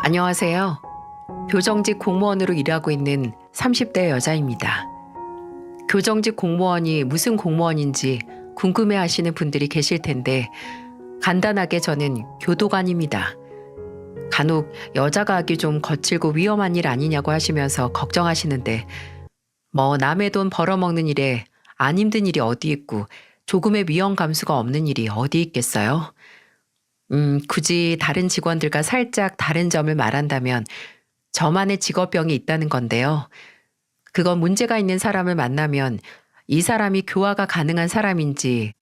안녕하세요. 교정직 공무원으로 일하고 있는 30대 여자입니다. 교정직 공무원이 무슨 공무원인지 궁금해 하시는 분들이 계실 텐데 간단하게 저는 교도관입니다. 간혹 여자가 하기 좀 거칠고 위험한 일 아니냐고 하시면서 걱정하시는데 남의 돈 벌어먹는 일에 안 힘든 일이 어디 있고 조금의 위험 감수가 없는 일이 어디 있겠어요? 굳이 다른 직원들과 살짝 다른 점을 말한다면 저만의 직업병이 있다는 건데요. 그건 문제가 있는 사람을 만나면 이 사람이 교화가 가능한 사람인지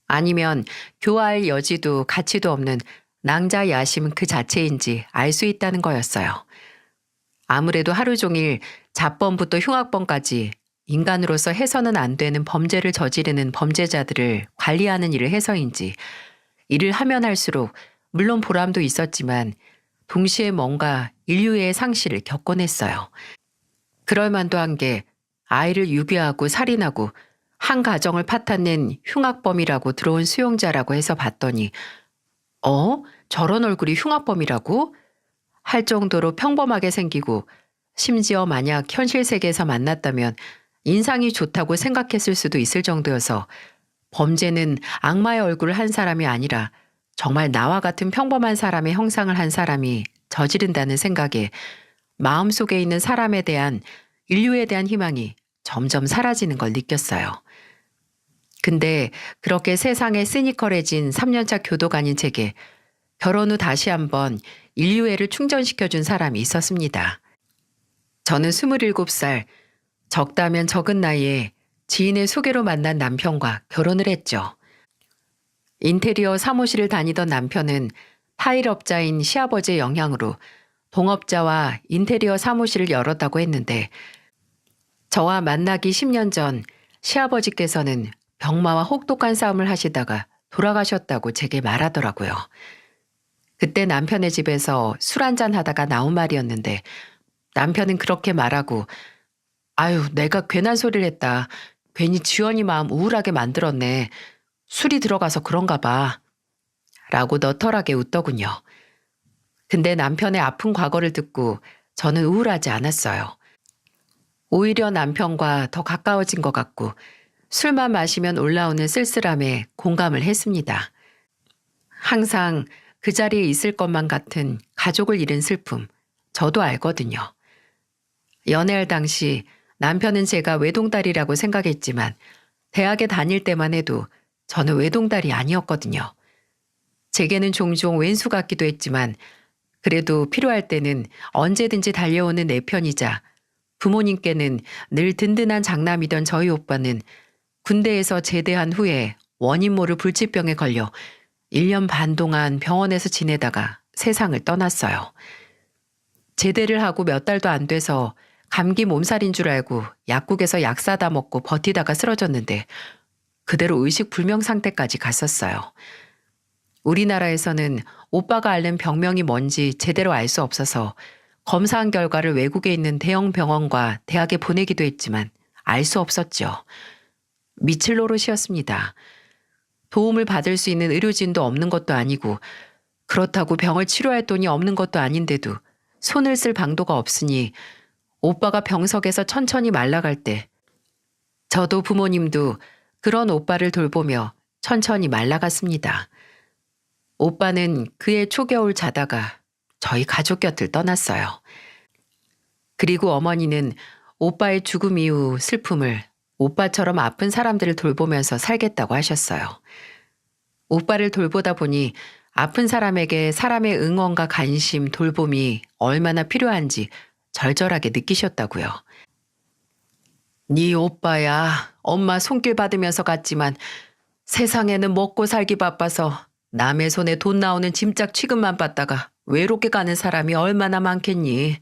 아니면 교화할 여지도 가치도 없는 낭자야심 그 자체인지 알 수 있다는 거였어요. 아무래도 하루 종일 잡범부터 흉악범까지 인간으로서 해서는 안 되는 범죄를 저지르는 범죄자들을 관리하는 일을 해서인지 일을 하면 할수록 물론 보람도 있었지만 동시에 뭔가 인류의 상실을 겪곤 했어요. 그럴 만도 한 게 아이를 유괴하고 살인하고 한 가정을 파탄낸 흉악범이라고 들어온 수용자라고 해서 봤더니 저런 얼굴이 흉악범이라고? 할 정도로 평범하게 생기고 심지어 만약 현실 세계에서 만났다면 인상이 좋다고 생각했을 수도 있을 정도여서 범죄는 악마의 얼굴을 한 사람이 아니라 정말 나와 같은 평범한 사람의 형상을 한 사람이 저지른다는 생각에 마음속에 있는 사람에 대한 인류에 대한 희망이 점점 사라지는 걸 느꼈어요. 근데 그렇게 세상에 시니컬해진 3년차 교도관인 제게 결혼 후 다시 한번 인류애를 충전시켜준 사람이 있었습니다. 저는 27살, 적다면 적은 나이에 지인의 소개로 만난 남편과 결혼을 했죠. 인테리어 사무실을 다니던 남편은 타일업자인 시아버지의 영향으로 동업자와 인테리어 사무실을 열었다고 했는데 저와 만나기 10년 전 시아버지께서는 병마와 혹독한 싸움을 하시다가 돌아가셨다고 제게 말하더라고요. 그때 남편의 집에서 술 한잔 하다가 나온 말이었는데 남편은 그렇게 말하고 아유 내가 괜한 소리를 했다. 괜히 지원이 마음 우울하게 만들었네. 술이 들어가서 그런가 봐. 라고 너털하게 웃더군요. 근데 남편의 아픈 과거를 듣고 저는 우울하지 않았어요. 오히려 남편과 더 가까워진 것 같고 술만 마시면 올라오는 쓸쓸함에 공감을 했습니다. 항상 그 자리에 있을 것만 같은 가족을 잃은 슬픔, 저도 알거든요. 연애할 당시 남편은 제가 외동딸이라고 생각했지만 대학에 다닐 때만 해도 저는 외동딸이 아니었거든요. 제게는 종종 왼수 같기도 했지만 그래도 필요할 때는 언제든지 달려오는 내 편이자 부모님께는 늘 든든한 장남이던 저희 오빠는 군대에서 제대한 후에 원인 모를 불치병에 걸려 1년 반 동안 병원에서 지내다가 세상을 떠났어요. 제대를 하고 몇 달도 안 돼서 감기 몸살인 줄 알고 약국에서 약 사다 먹고 버티다가 쓰러졌는데 그대로 의식불명 상태까지 갔었어요. 우리나라에서는 오빠가 앓는 병명이 뭔지 제대로 알 수 없어서 검사한 결과를 외국에 있는 대형 병원과 대학에 보내기도 했지만 알 수 없었죠. 미칠 노릇이었습니다. 도움을 받을 수 있는 의료진도 없는 것도 아니고 그렇다고 병을 치료할 돈이 없는 것도 아닌데도 손을 쓸 방도가 없으니 오빠가 병석에서 천천히 말라갈 때 저도 부모님도 그런 오빠를 돌보며 천천히 말라갔습니다. 오빠는 그해 초겨울 자다가 저희 가족 곁을 떠났어요. 그리고 어머니는 오빠의 죽음 이후 슬픔을 오빠처럼 아픈 사람들을 돌보면서 살겠다고 하셨어요. 오빠를 돌보다 보니 아픈 사람에게 사람의 응원과 관심, 돌봄이 얼마나 필요한지 절절하게 느끼셨다고요. 네 오빠야 엄마 손길 받으면서 갔지만 세상에는 먹고 살기 바빠서 남의 손에 돈 나오는 짐짝 취급만 받다가 외롭게 가는 사람이 얼마나 많겠니.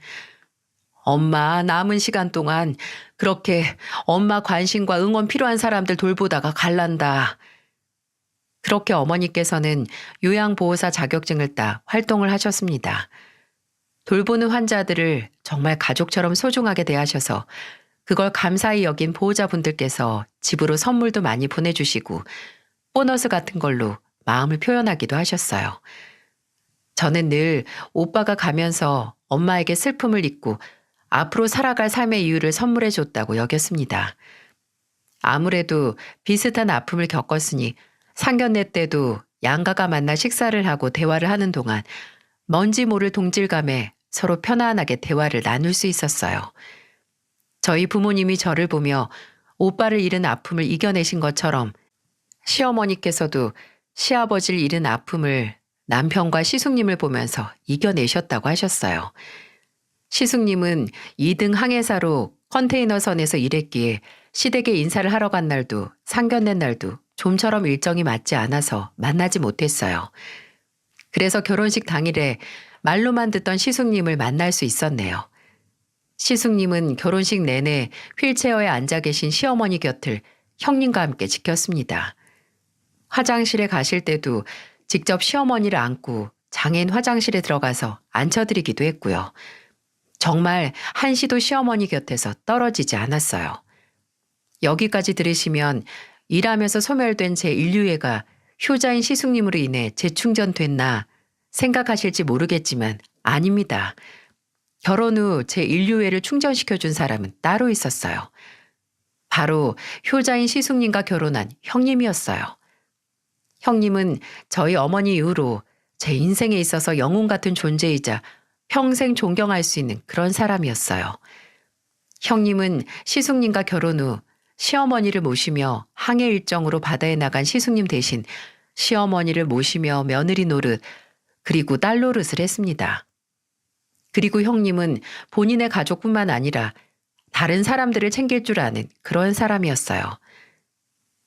엄마 남은 시간 동안 그렇게 엄마 관심과 응원 필요한 사람들 돌보다가 갈란다. 그렇게 어머니께서는 요양보호사 자격증을 따 활동을 하셨습니다. 돌보는 환자들을 정말 가족처럼 소중하게 대하셔서 그걸 감사히 여긴 보호자분들께서 집으로 선물도 많이 보내주시고 보너스 같은 걸로 마음을 표현하기도 하셨어요. 저는 늘 오빠가 가면서 엄마에게 슬픔을 잊고 앞으로 살아갈 삶의 이유를 선물해 줬다고 여겼습니다. 아무래도 비슷한 아픔을 겪었으니 상견례 때도 양가가 만나 식사를 하고 대화를 하는 동안 뭔지 모를 동질감에 서로 편안하게 대화를 나눌 수 있었어요. 저희 부모님이 저를 보며 오빠를 잃은 아픔을 이겨내신 것처럼 시어머니께서도 시아버지를 잃은 아픔을 남편과 시숙님을 보면서 이겨내셨다고 하셨어요. 시숙님은 2등 항해사로 컨테이너선에서 일했기에 시댁에 인사를 하러 간 날도 상견례 날도 좀처럼 일정이 맞지 않아서 만나지 못했어요. 그래서 결혼식 당일에 말로만 듣던 시숙님을 만날 수 있었네요. 시숙님은 결혼식 내내 휠체어에 앉아 계신 시어머니 곁을 형님과 함께 지켰습니다. 화장실에 가실 때도 직접 시어머니를 안고 장인 화장실에 들어가서 앉혀드리기도 했고요. 정말 한시도 시어머니 곁에서 떨어지지 않았어요. 여기까지 들으시면 일하면서 소멸된 제 인류애가 효자인 시숙님으로 인해 재충전됐나 생각하실지 모르겠지만 아닙니다. 결혼 후 제 인류애를 충전시켜준 사람은 따로 있었어요. 바로 효자인 시숙님과 결혼한 형님이었어요. 형님은 저희 어머니 이후로 제 인생에 있어서 영웅 같은 존재이자 평생 존경할 수 있는 그런 사람이었어요. 형님은 시숙님과 결혼 후 시어머니를 모시며 항해 일정으로 바다에 나간 시숙님 대신 시어머니를 모시며 며느리 노릇 그리고 딸 노릇을 했습니다. 그리고 형님은 본인의 가족뿐만 아니라 다른 사람들을 챙길 줄 아는 그런 사람이었어요.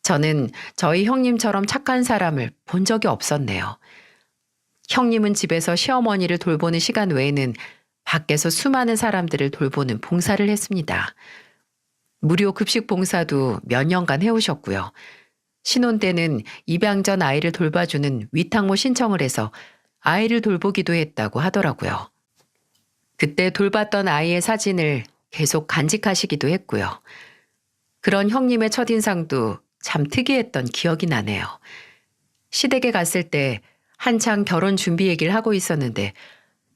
저는 저희 형님처럼 착한 사람을 본 적이 없었네요. 형님은 집에서 시어머니를 돌보는 시간 외에는 밖에서 수많은 사람들을 돌보는 봉사를 했습니다. 무료 급식 봉사도 몇 년간 해오셨고요. 신혼 때는 입양 전 아이를 돌봐주는 위탁모 신청을 해서 아이를 돌보기도 했다고 하더라고요. 그때 돌봤던 아이의 사진을 계속 간직하시기도 했고요. 그런 형님의 첫인상도 참 특이했던 기억이 나네요. 시댁에 갔을 때 한창 결혼 준비 얘기를 하고 있었는데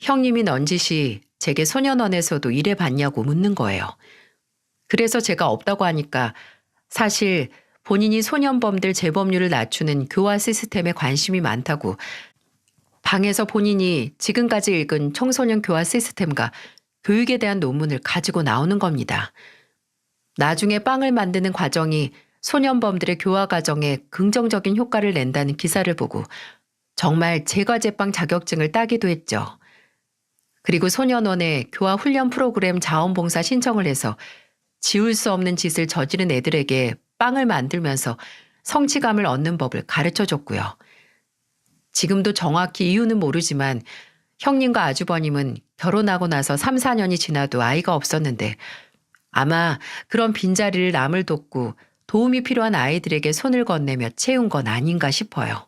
형님이 넌지시 제게 소년원에서도 일해봤냐고 묻는 거예요. 그래서 제가 없다고 하니까 사실 본인이 소년범들 재범률을 낮추는 교화 시스템에 관심이 많다고 방에서 본인이 지금까지 읽은 청소년 교화 시스템과 교육에 대한 논문을 가지고 나오는 겁니다. 나중에 빵을 만드는 과정이 소년범들의 교화 과정에 긍정적인 효과를 낸다는 기사를 보고 정말 제과제빵 자격증을 따기도 했죠. 그리고 소년원에 교화 훈련 프로그램 자원봉사 신청을 해서 지울 수 없는 짓을 저지른 애들에게 빵을 만들면서 성취감을 얻는 법을 가르쳐줬고요. 지금도 정확히 이유는 모르지만 형님과 아주버님은 결혼하고 나서 3, 4년이 지나도 아이가 없었는데 아마 그런 빈자리를 남을 돕고 도움이 필요한 아이들에게 손을 건네며 채운 건 아닌가 싶어요.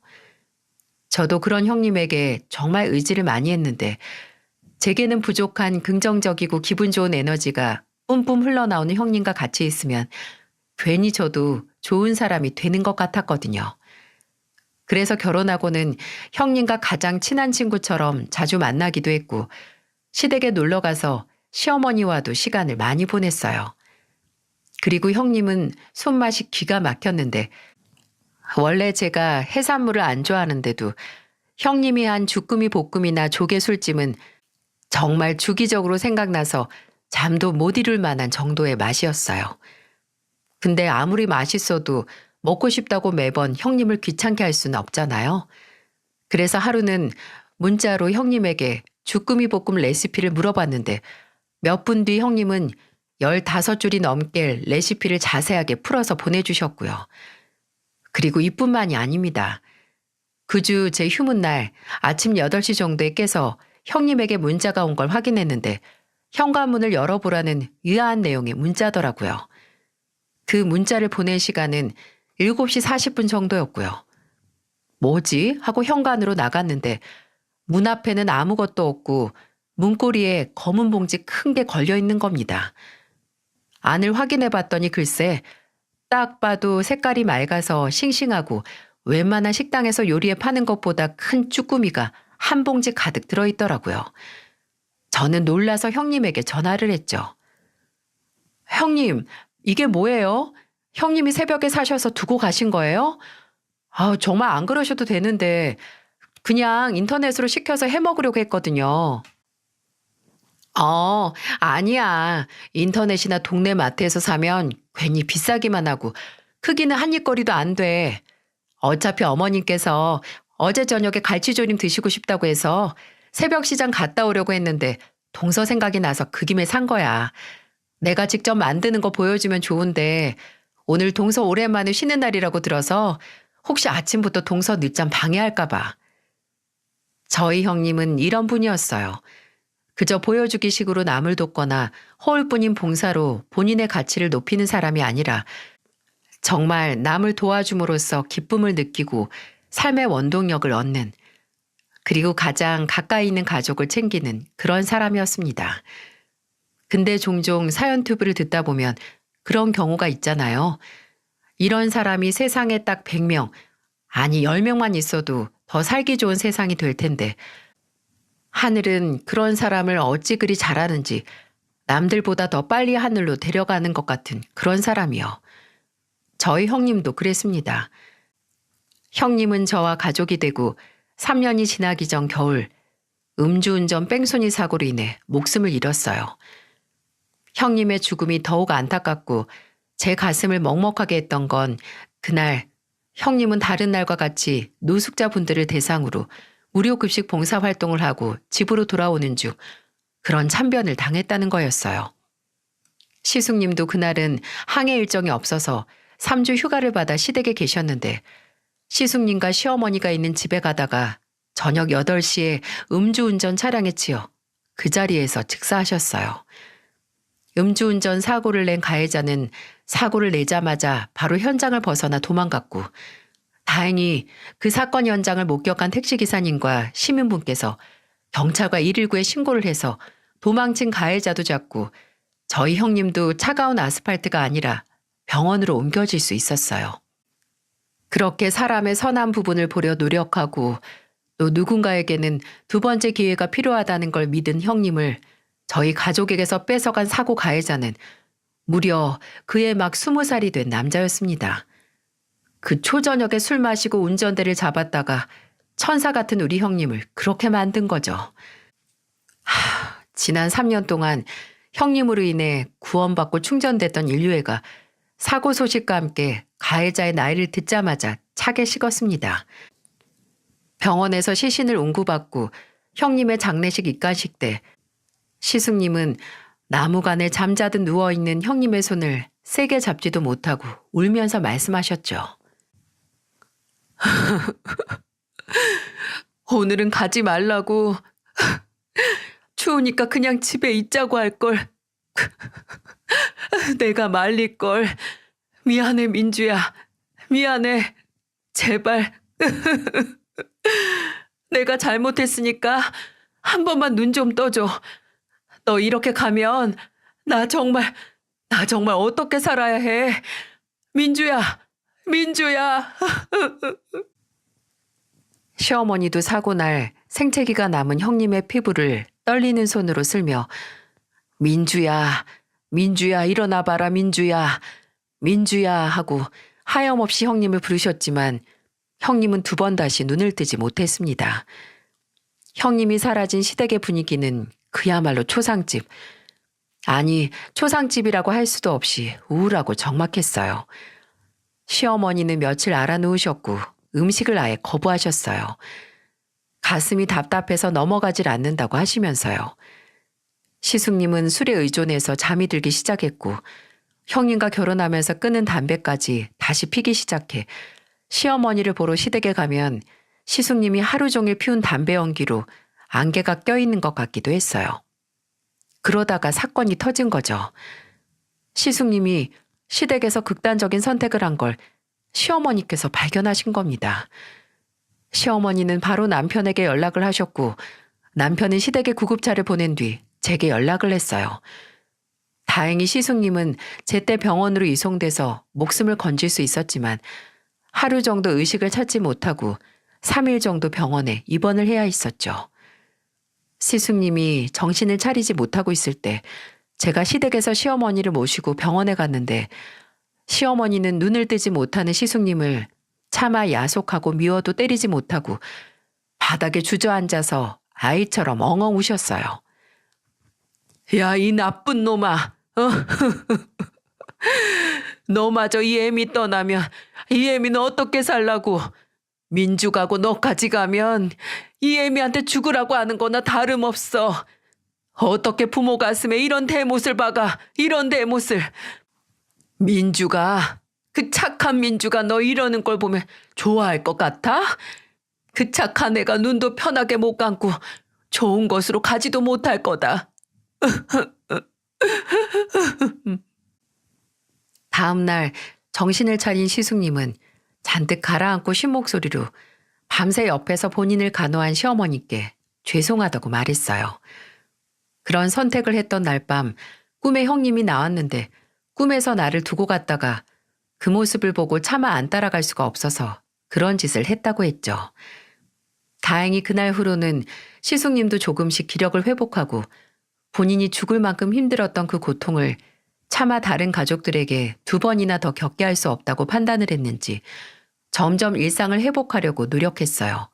저도 그런 형님에게 정말 의지를 많이 했는데 제게는 부족한 긍정적이고 기분 좋은 에너지가 뿜뿜 흘러나오는 형님과 같이 있으면 괜히 저도 좋은 사람이 되는 것 같았거든요. 그래서 결혼하고는 형님과 가장 친한 친구처럼 자주 만나기도 했고 시댁에 놀러가서 시어머니와도 시간을 많이 보냈어요. 그리고 형님은 손맛이 기가 막혔는데 원래 제가 해산물을 안 좋아하는데도 형님이 한 주꾸미 볶음이나 조개 술찜은 정말 주기적으로 생각나서 잠도 못 이룰 만한 정도의 맛이었어요. 근데 아무리 맛있어도 먹고 싶다고 매번 형님을 귀찮게 할 수는 없잖아요. 그래서 하루는 문자로 형님에게 주꾸미 볶음 레시피를 물어봤는데 몇 분 뒤 형님은 15줄이 넘게 레시피를 자세하게 풀어서 보내주셨고요. 그리고 이뿐만이 아닙니다. 그 주 제 휴무날 아침 8시 정도에 깨서 형님에게 문자가 온 걸 확인했는데 현관문을 열어보라는 의아한 내용의 문자더라고요. 그 문자를 보낸 시간은 7시 40분 정도였고요. 뭐지? 하고 현관으로 나갔는데 문 앞에는 아무것도 없고 문고리에 검은 봉지 큰 게 걸려 있는 겁니다. 안을 확인해 봤더니 글쎄 딱 봐도 색깔이 맑아서 싱싱하고 웬만한 식당에서 요리해 파는 것보다 큰 쭈꾸미가 한 봉지 가득 들어있더라고요. 저는 놀라서 형님에게 전화를 했죠. 형님, 이게 뭐예요? 형님이 새벽에 사셔서 두고 가신 거예요? 정말 안 그러셔도 되는데 그냥 인터넷으로 시켜서 해 먹으려고 했거든요. 아니야. 인터넷이나 동네 마트에서 사면 괜히 비싸기만 하고 크기는 한 입거리도 안 돼. 어차피 어머님께서 어제 저녁에 갈치조림 드시고 싶다고 해서 새벽 시장 갔다 오려고 했는데 동서 생각이 나서 그 김에 산 거야. 내가 직접 만드는 거 보여주면 좋은데 오늘 동서 오랜만에 쉬는 날이라고 들어서 혹시 아침부터 동서 늦잠 방해할까 봐. 저희 형님은 이런 분이었어요. 그저 보여주기 식으로 남을 돕거나 허울뿐인 봉사로 본인의 가치를 높이는 사람이 아니라 정말 남을 도와줌으로써 기쁨을 느끼고 삶의 원동력을 얻는, 그리고 가장 가까이 있는 가족을 챙기는 그런 사람이었습니다. 근데 종종 사연 튜브를 듣다 보면 그런 경우가 있잖아요. 이런 사람이 세상에 딱 100명, 아니 10명만 있어도 더 살기 좋은 세상이 될 텐데 하늘은 그런 사람을 어찌 그리 잘하는지 남들보다 더 빨리 하늘로 데려가는 것 같은 그런 사람이요. 저희 형님도 그랬습니다. 형님은 저와 가족이 되고 3년이 지나기 전 겨울 음주운전 뺑소니 사고로 인해 목숨을 잃었어요. 형님의 죽음이 더욱 안타깝고 제 가슴을 먹먹하게 했던 건 그날 형님은 다른 날과 같이 노숙자분들을 대상으로 무료급식 봉사활동을 하고 집으로 돌아오는 중 그런 참변을 당했다는 거였어요. 시숙님도 그날은 항해 일정이 없어서 3주 휴가를 받아 시댁에 계셨는데 시숙님과 시어머니가 있는 집에 가다가 저녁 8시에 음주운전 차량에 치여 그 자리에서 즉사하셨어요. 음주운전 사고를 낸 가해자는 사고를 내자마자 바로 현장을 벗어나 도망갔고 다행히 그 사건 현장을 목격한 택시기사님과 시민분께서 경찰과 119에 신고를 해서 도망친 가해자도 잡고 저희 형님도 차가운 아스팔트가 아니라 병원으로 옮겨질 수 있었어요. 그렇게 사람의 선한 부분을 보려 노력하고 또 누군가에게는 두 번째 기회가 필요하다는 걸 믿은 형님을 저희 가족에게서 뺏어간 사고 가해자는 무려 그해 막 20살이 된 남자였습니다. 그 초저녁에 술 마시고 운전대를 잡았다가 천사 같은 우리 형님을 그렇게 만든 거죠. 지난 3년 동안 형님으로 인해 구원받고 충전됐던 인류애가 사고 소식과 함께 가해자의 나이를 듣자마자 차게 식었습니다. 병원에서 시신을 운구받고 형님의 장례식 입간식 때 시숙님은 나무간에 잠자듯 누워있는 형님의 손을 세게 잡지도 못하고 울면서 말씀하셨죠. 오늘은 가지 말라고. 추우니까 그냥 집에 있자고 할걸. 내가 말릴걸. 미안해 민주야. 미안해. 제발. 내가 잘못했으니까 한 번만 눈 좀 떠줘. 너 이렇게 가면 나 정말 어떻게 살아야 해. 민주야. 민주야. 시어머니도 사고 날 생채기가 남은 형님의 피부를 떨리는 손으로 쓸며 민주야, 민주야 일어나봐라 민주야, 민주야 하고 하염없이 형님을 부르셨지만 형님은 2번 다시 눈을 뜨지 못했습니다. 형님이 사라진 시댁의 분위기는 그야말로 초상집. 아니, 초상집이라고 할 수도 없이 우울하고 적막했어요. 시어머니는 며칠 알아누우셨고 음식을 아예 거부하셨어요. 가슴이 답답해서 넘어가질 않는다고 하시면서요. 시숙님은 술에 의존해서 잠이 들기 시작했고 형님과 결혼하면서 끊은 담배까지 다시 피기 시작해 시어머니를 보러 시댁에 가면 시숙님이 하루 종일 피운 담배 연기로 안개가 껴있는 것 같기도 했어요. 그러다가 사건이 터진 거죠. 시숙님이 시댁에서 극단적인 선택을 한 걸 시어머니께서 발견하신 겁니다. 시어머니는 바로 남편에게 연락을 하셨고 남편은 시댁에 구급차를 보낸 뒤 제게 연락을 했어요. 다행히 시숙님은 제때 병원으로 이송돼서 목숨을 건질 수 있었지만 하루 정도 의식을 찾지 못하고 3일 정도 병원에 입원을 해야 했었죠. 시숙님이 정신을 차리지 못하고 있을 때 제가 시댁에서 시어머니를 모시고 병원에 갔는데 시어머니는 눈을 뜨지 못하는 시숙님을 차마 야속하고 미워도 때리지 못하고 바닥에 주저앉아서 아이처럼 엉엉 우셨어요. 야, 이 나쁜 놈아. 너마저 이 애미 떠나면 이 애미는 어떻게 살라고. 민주가고 너까지 가면 이 애미한테 죽으라고 하는 거나 다름없어. 어떻게 부모 가슴에 이런 대못을 박아. 이런 대못을. 민주가, 그 착한 민주가 너 이러는 걸 보면 좋아할 것 같아? 그 착한 애가 눈도 편하게 못 감고 좋은 것으로 가지도 못할 거다. 다음 날 정신을 차린 시숙님은 잔뜩 가라앉고 쉰 목소리로 밤새 옆에서 본인을 간호한 시어머니께 죄송하다고 말했어요. 그런 선택을 했던 날 밤 꿈에 형님이 나왔는데 꿈에서 나를 두고 갔다가 그 모습을 보고 차마 안 따라갈 수가 없어서 그런 짓을 했다고 했죠. 다행히 그날 후로는 시숙님도 조금씩 기력을 회복하고 본인이 죽을 만큼 힘들었던 그 고통을 차마 다른 가족들에게 2번이나 더 겪게 할 수 없다고 판단을 했는지 점점 일상을 회복하려고 노력했어요.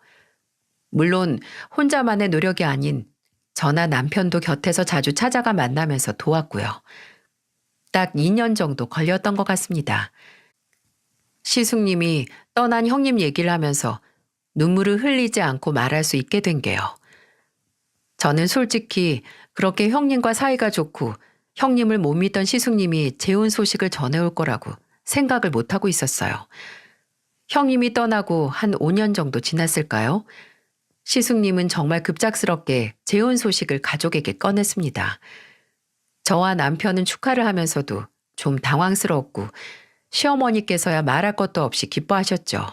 물론 혼자만의 노력이 아닌 저나 남편도 곁에서 자주 찾아가 만나면서 도왔고요. 딱 2년 정도 걸렸던 것 같습니다. 시숙님이 떠난 형님 얘기를 하면서 눈물을 흘리지 않고 말할 수 있게 된 게요. 저는 솔직히 그렇게 형님과 사이가 좋고 형님을 못 믿던 시숙님이 재혼 소식을 전해올 거라고 생각을 못하고 있었어요. 형님이 떠나고 한 5년 정도 지났을까요? 시숙님은 정말 급작스럽게 재혼 소식을 가족에게 꺼냈습니다. 저와 남편은 축하를 하면서도 좀 당황스러웠고 시어머니께서야 말할 것도 없이 기뻐하셨죠.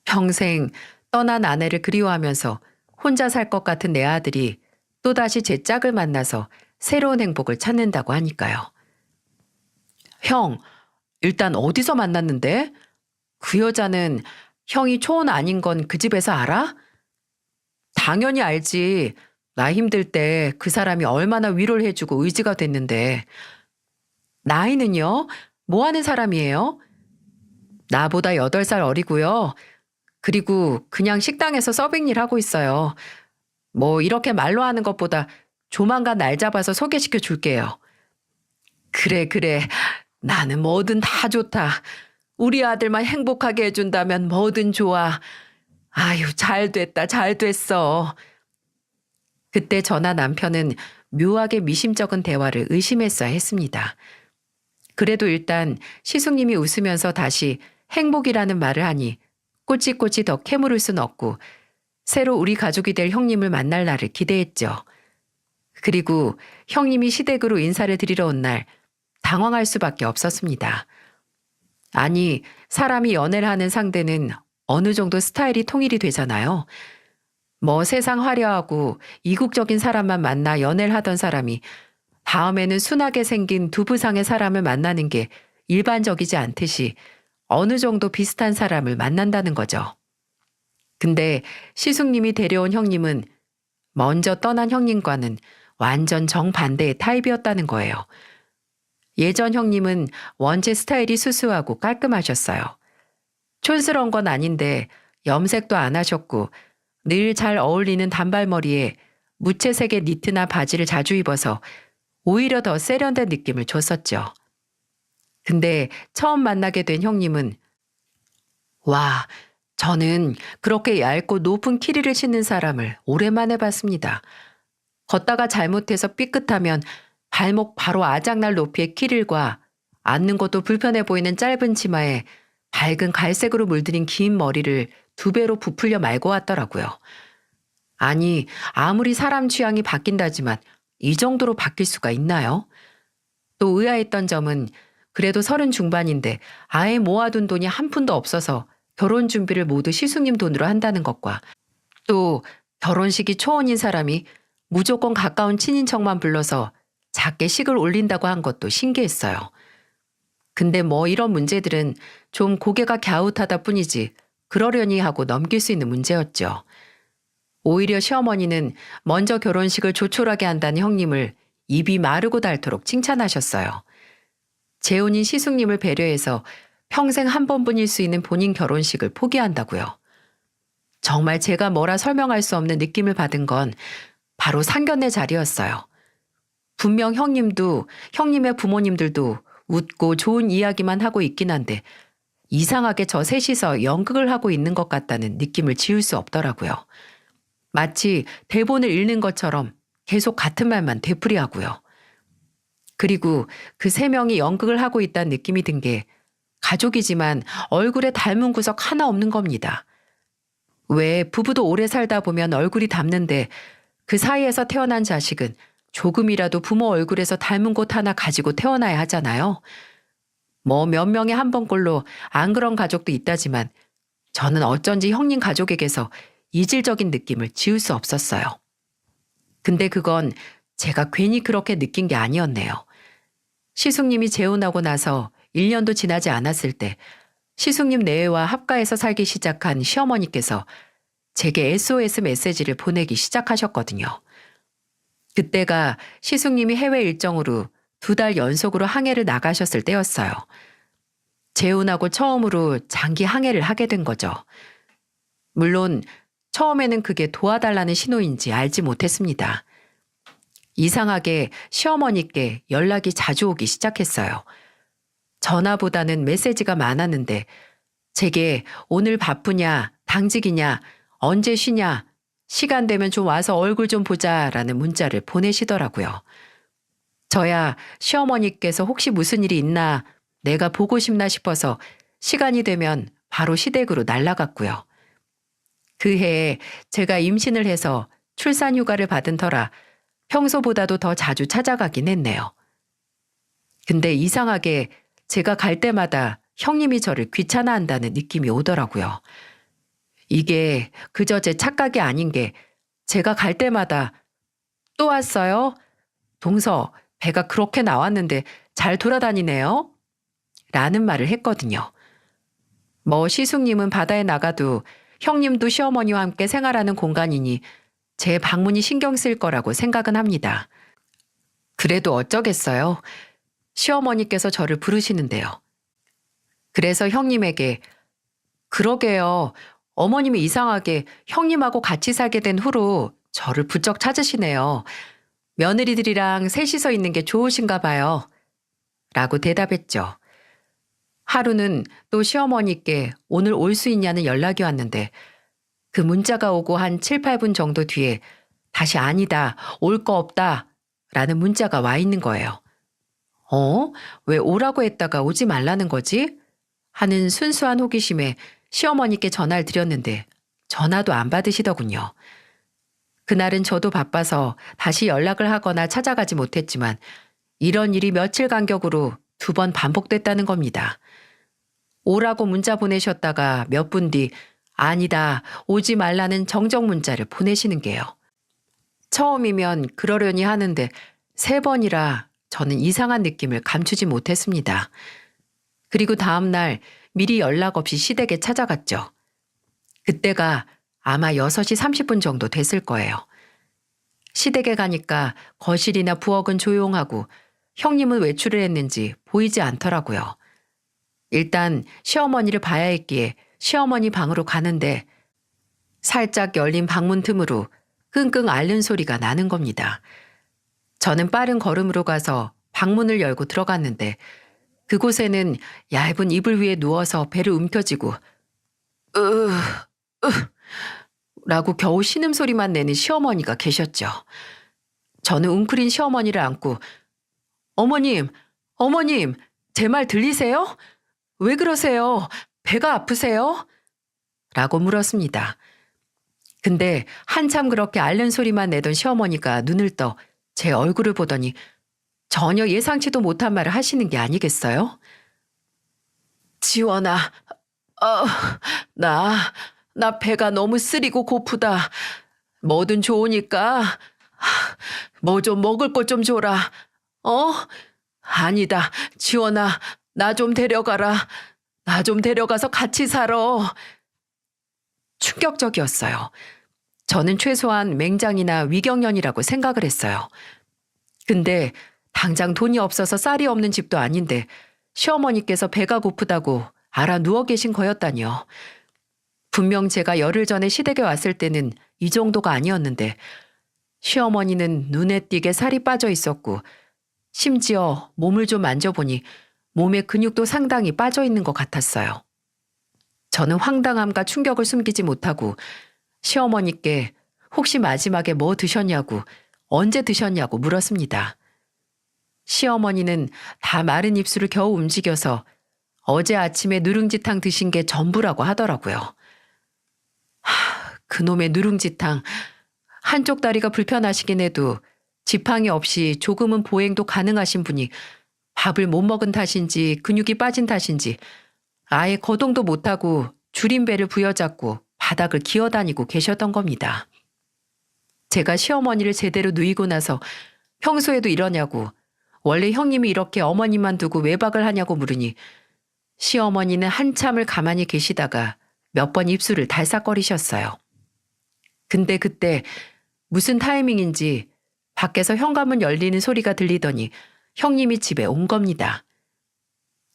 평생 떠난 아내를 그리워하면서 혼자 살 것 같은 내 아들이 또다시 제 짝을 만나서 새로운 행복을 찾는다고 하니까요. 형, 일단 어디서 만났는데? 그 여자는 형이 초혼 아닌 건 그 집에서 알아? 당연히 알지. 나 힘들 때 그 사람이 얼마나 위로를 해주고 의지가 됐는데. 나이는요? 뭐 하는 사람이에요? 나보다 8살 어리고요. 그리고 그냥 식당에서 서빙 일 하고 있어요. 뭐 이렇게 말로 하는 것보다 조만간 날 잡아서 소개시켜 줄게요. 그래, 그래. 나는 뭐든 다 좋다. 우리 아들만 행복하게 해준다면 뭐든 좋아. 아유, 잘 됐다, 잘 됐어. 그때 저나 남편은 묘하게 미심쩍은 대화를 의심했어야 했습니다. 그래도 일단 시숙님이 웃으면서 다시 행복이라는 말을 하니 꼬치꼬치 더 캐물을 순 없고 새로 우리 가족이 될 형님을 만날 날을 기대했죠. 그리고 형님이 시댁으로 인사를 드리러 온 날 당황할 수밖에 없었습니다. 아니, 사람이 연애를 하는 상대는 어느 정도 스타일이 통일이 되잖아요. 뭐 세상 화려하고 이국적인 사람만 만나 연애를 하던 사람이 다음에는 순하게 생긴 두부상의 사람을 만나는 게 일반적이지 않듯이 어느 정도 비슷한 사람을 만난다는 거죠. 근데 시숙님이 데려온 형님은 먼저 떠난 형님과는 완전 정반대의 타입이었다는 거예요. 예전 형님은 원체 스타일이 수수하고 깔끔하셨어요. 촌스러운 건 아닌데 염색도 안 하셨고 늘 잘 어울리는 단발머리에 무채색의 니트나 바지를 자주 입어서 오히려 더 세련된 느낌을 줬었죠. 근데 처음 만나게 된 형님은 와, 저는 그렇게 얇고 높은 키리를 신는 사람을 오랜만에 봤습니다. 걷다가 잘못해서 삐끗하면 발목 바로 아작날 높이의 키릴과 앉는 것도 불편해 보이는 짧은 치마에 밝은 갈색으로 물들인 긴 머리를 2배로 부풀려 말고 왔더라고요. 아니, 아무리 사람 취향이 바뀐다지만 이 정도로 바뀔 수가 있나요? 또 의아했던 점은 그래도 30 중반인데 아예 모아둔 돈이 한 푼도 없어서 결혼 준비를 모두 시숙님 돈으로 한다는 것과 또 결혼식이 초혼인 사람이 무조건 가까운 친인척만 불러서 작게 식을 올린다고 한 것도 신기했어요. 근데 뭐 이런 문제들은 좀 고개가 갸웃하다 뿐이지 그러려니 하고 넘길 수 있는 문제였죠. 오히려 시어머니는 먼저 결혼식을 조촐하게 한다는 형님을 입이 마르고 닳도록 칭찬하셨어요. 재혼인 시숙님을 배려해서 평생 한 번뿐일 수 있는 본인 결혼식을 포기한다고요. 정말 제가 뭐라 설명할 수 없는 느낌을 받은 건 바로 상견례 자리였어요. 분명 형님도 형님의 부모님들도 웃고 좋은 이야기만 하고 있긴 한데 이상하게 저 셋이서 연극을 하고 있는 것 같다는 느낌을 지울 수 없더라고요. 마치 대본을 읽는 것처럼 계속 같은 말만 되풀이하고요. 그리고 그 세 명이 연극을 하고 있다는 느낌이 든 게 가족이지만 얼굴에 닮은 구석 하나 없는 겁니다. 왜 부부도 오래 살다 보면 얼굴이 닮는데 그 사이에서 태어난 자식은 조금이라도 부모 얼굴에서 닮은 곳 하나 가지고 태어나야 하잖아요. 뭐 몇 명에 한 번꼴로 안 그런 가족도 있다지만 저는 어쩐지 형님 가족에게서 이질적인 느낌을 지울 수 없었어요. 근데 그건 제가 괜히 그렇게 느낀 게 아니었네요. 시숙님이 재혼하고 나서 1년도 지나지 않았을 때 시숙님 내외와 합가해서 살기 시작한 시어머니께서 제게 SOS 메시지를 보내기 시작하셨거든요. 그때가 시숙님이 해외 일정으로 2달 연속으로 항해를 나가셨을 때였어요. 재혼하고 처음으로 장기 항해를 하게 된 거죠. 물론 처음에는 그게 도와달라는 신호인지 알지 못했습니다. 이상하게 시어머니께 연락이 자주 오기 시작했어요. 전화보다는 메시지가 많았는데 제게 오늘 바쁘냐, 당직이냐, 언제 쉬냐, 시간 되면 좀 와서 얼굴 좀 보자라는 문자를 보내시더라고요. 저야 시어머니께서 혹시 무슨 일이 있나 내가 보고 싶나 싶어서 시간이 되면 바로 시댁으로 날아갔고요. 그 해에 제가 임신을 해서 출산휴가를 받은 터라 평소보다도 더 자주 찾아가긴 했네요. 근데 이상하게 제가 갈 때마다 형님이 저를 귀찮아한다는 느낌이 오더라고요. 이게 그저 제 착각이 아닌 게 제가 갈 때마다 또 왔어요? 동서, 배가 그렇게 나왔는데 잘 돌아다니네요? 라는 말을 했거든요. 뭐 시숙님은 바다에 나가도 형님도 시어머니와 함께 생활하는 공간이니 제 방문이 신경 쓸 거라고 생각은 합니다. 그래도 어쩌겠어요. 시어머니께서 저를 부르시는데요. 그래서 형님에게 그러게요. 어머님이 이상하게 형님하고 같이 살게 된 후로 저를 부쩍 찾으시네요. 며느리들이랑 셋이서 있는 게 좋으신가 봐요. 라고 대답했죠. 하루는 또 시어머니께 오늘 올 수 있냐는 연락이 왔는데 그 문자가 오고 한 7, 8분 정도 뒤에 다시 아니다, 올 거 없다 라는 문자가 와 있는 거예요. 왜 오라고 했다가 오지 말라는 거지? 하는 순수한 호기심에 시어머니께 전화를 드렸는데 전화도 안 받으시더군요. 그날은 저도 바빠서 다시 연락을 하거나 찾아가지 못했지만 이런 일이 며칠 간격으로 2번 반복됐다는 겁니다. 오라고 문자 보내셨다가 몇 분 뒤 아니다, 오지 말라는 정정 문자를 보내시는 게요. 처음이면 그러려니 하는데 3번이라 저는 이상한 느낌을 감추지 못했습니다. 그리고 다음 날 미리 연락 없이 시댁에 찾아갔죠. 그때가 아마 6시 30분 정도 됐을 거예요. 시댁에 가니까 거실이나 부엌은 조용하고 형님은 외출을 했는지 보이지 않더라고요. 일단 시어머니를 봐야 했기에 시어머니 방으로 가는데 살짝 열린 방문 틈으로 끙끙 앓는 소리가 나는 겁니다. 저는 빠른 걸음으로 가서 방문을 열고 들어갔는데 그곳에는 얇은 이불 위에 누워서 배를 움켜쥐고 라고 겨우 신음소리만 내는 시어머니가 계셨죠. 저는 웅크린 시어머니를 안고 어머님, 어머님, 제 말 들리세요? 왜 그러세요? 배가 아프세요? 라고 물었습니다. 근데 한참 그렇게 앓는 소리만 내던 시어머니가 눈을 떠 제 얼굴을 보더니 전혀 예상치도 못한 말을 하시는 게 아니겠어요? 지원아, 나 배가 너무 쓰리고 고프다. 뭐든 좋으니까 뭐 좀 먹을 것 좀 줘라. 아니다, 지원아, 나 좀 데려가라. 나 좀 데려가서 같이 살아. 충격적이었어요. 저는 최소한 맹장이나 위경련이라고 생각을 했어요. 근데 당장 돈이 없어서 쌀이 없는 집도 아닌데 시어머니께서 배가 고프다고 알아 누워 계신 거였다니요. 분명 제가 열흘 전에 시댁에 왔을 때는 이 정도가 아니었는데 시어머니는 눈에 띄게 살이 빠져 있었고 심지어 몸을 좀 만져보니 몸의 근육도 상당히 빠져 있는 것 같았어요. 저는 황당함과 충격을 숨기지 못하고 시어머니께 혹시 마지막에 뭐 드셨냐고, 언제 드셨냐고 물었습니다. 시어머니는 다 마른 입술을 겨우 움직여서 어제 아침에 누룽지탕 드신 게 전부라고 하더라고요. 그놈의 누룽지탕, 한쪽 다리가 불편하시긴 해도 지팡이 없이 조금은 보행도 가능하신 분이 밥을 못 먹은 탓인지 근육이 빠진 탓인지 아예 거동도 못하고 줄인 배를 부여잡고 바닥을 기어다니고 계셨던 겁니다. 제가 시어머니를 제대로 누이고 나서 평소에도 이러냐고, 원래 형님이 이렇게 어머님만 두고 외박을 하냐고 물으니 시어머니는 한참을 가만히 계시다가 몇 번 입술을 달싹거리셨어요. 근데 그때 무슨 타이밍인지 밖에서 현관문 열리는 소리가 들리더니 형님이 집에 온 겁니다.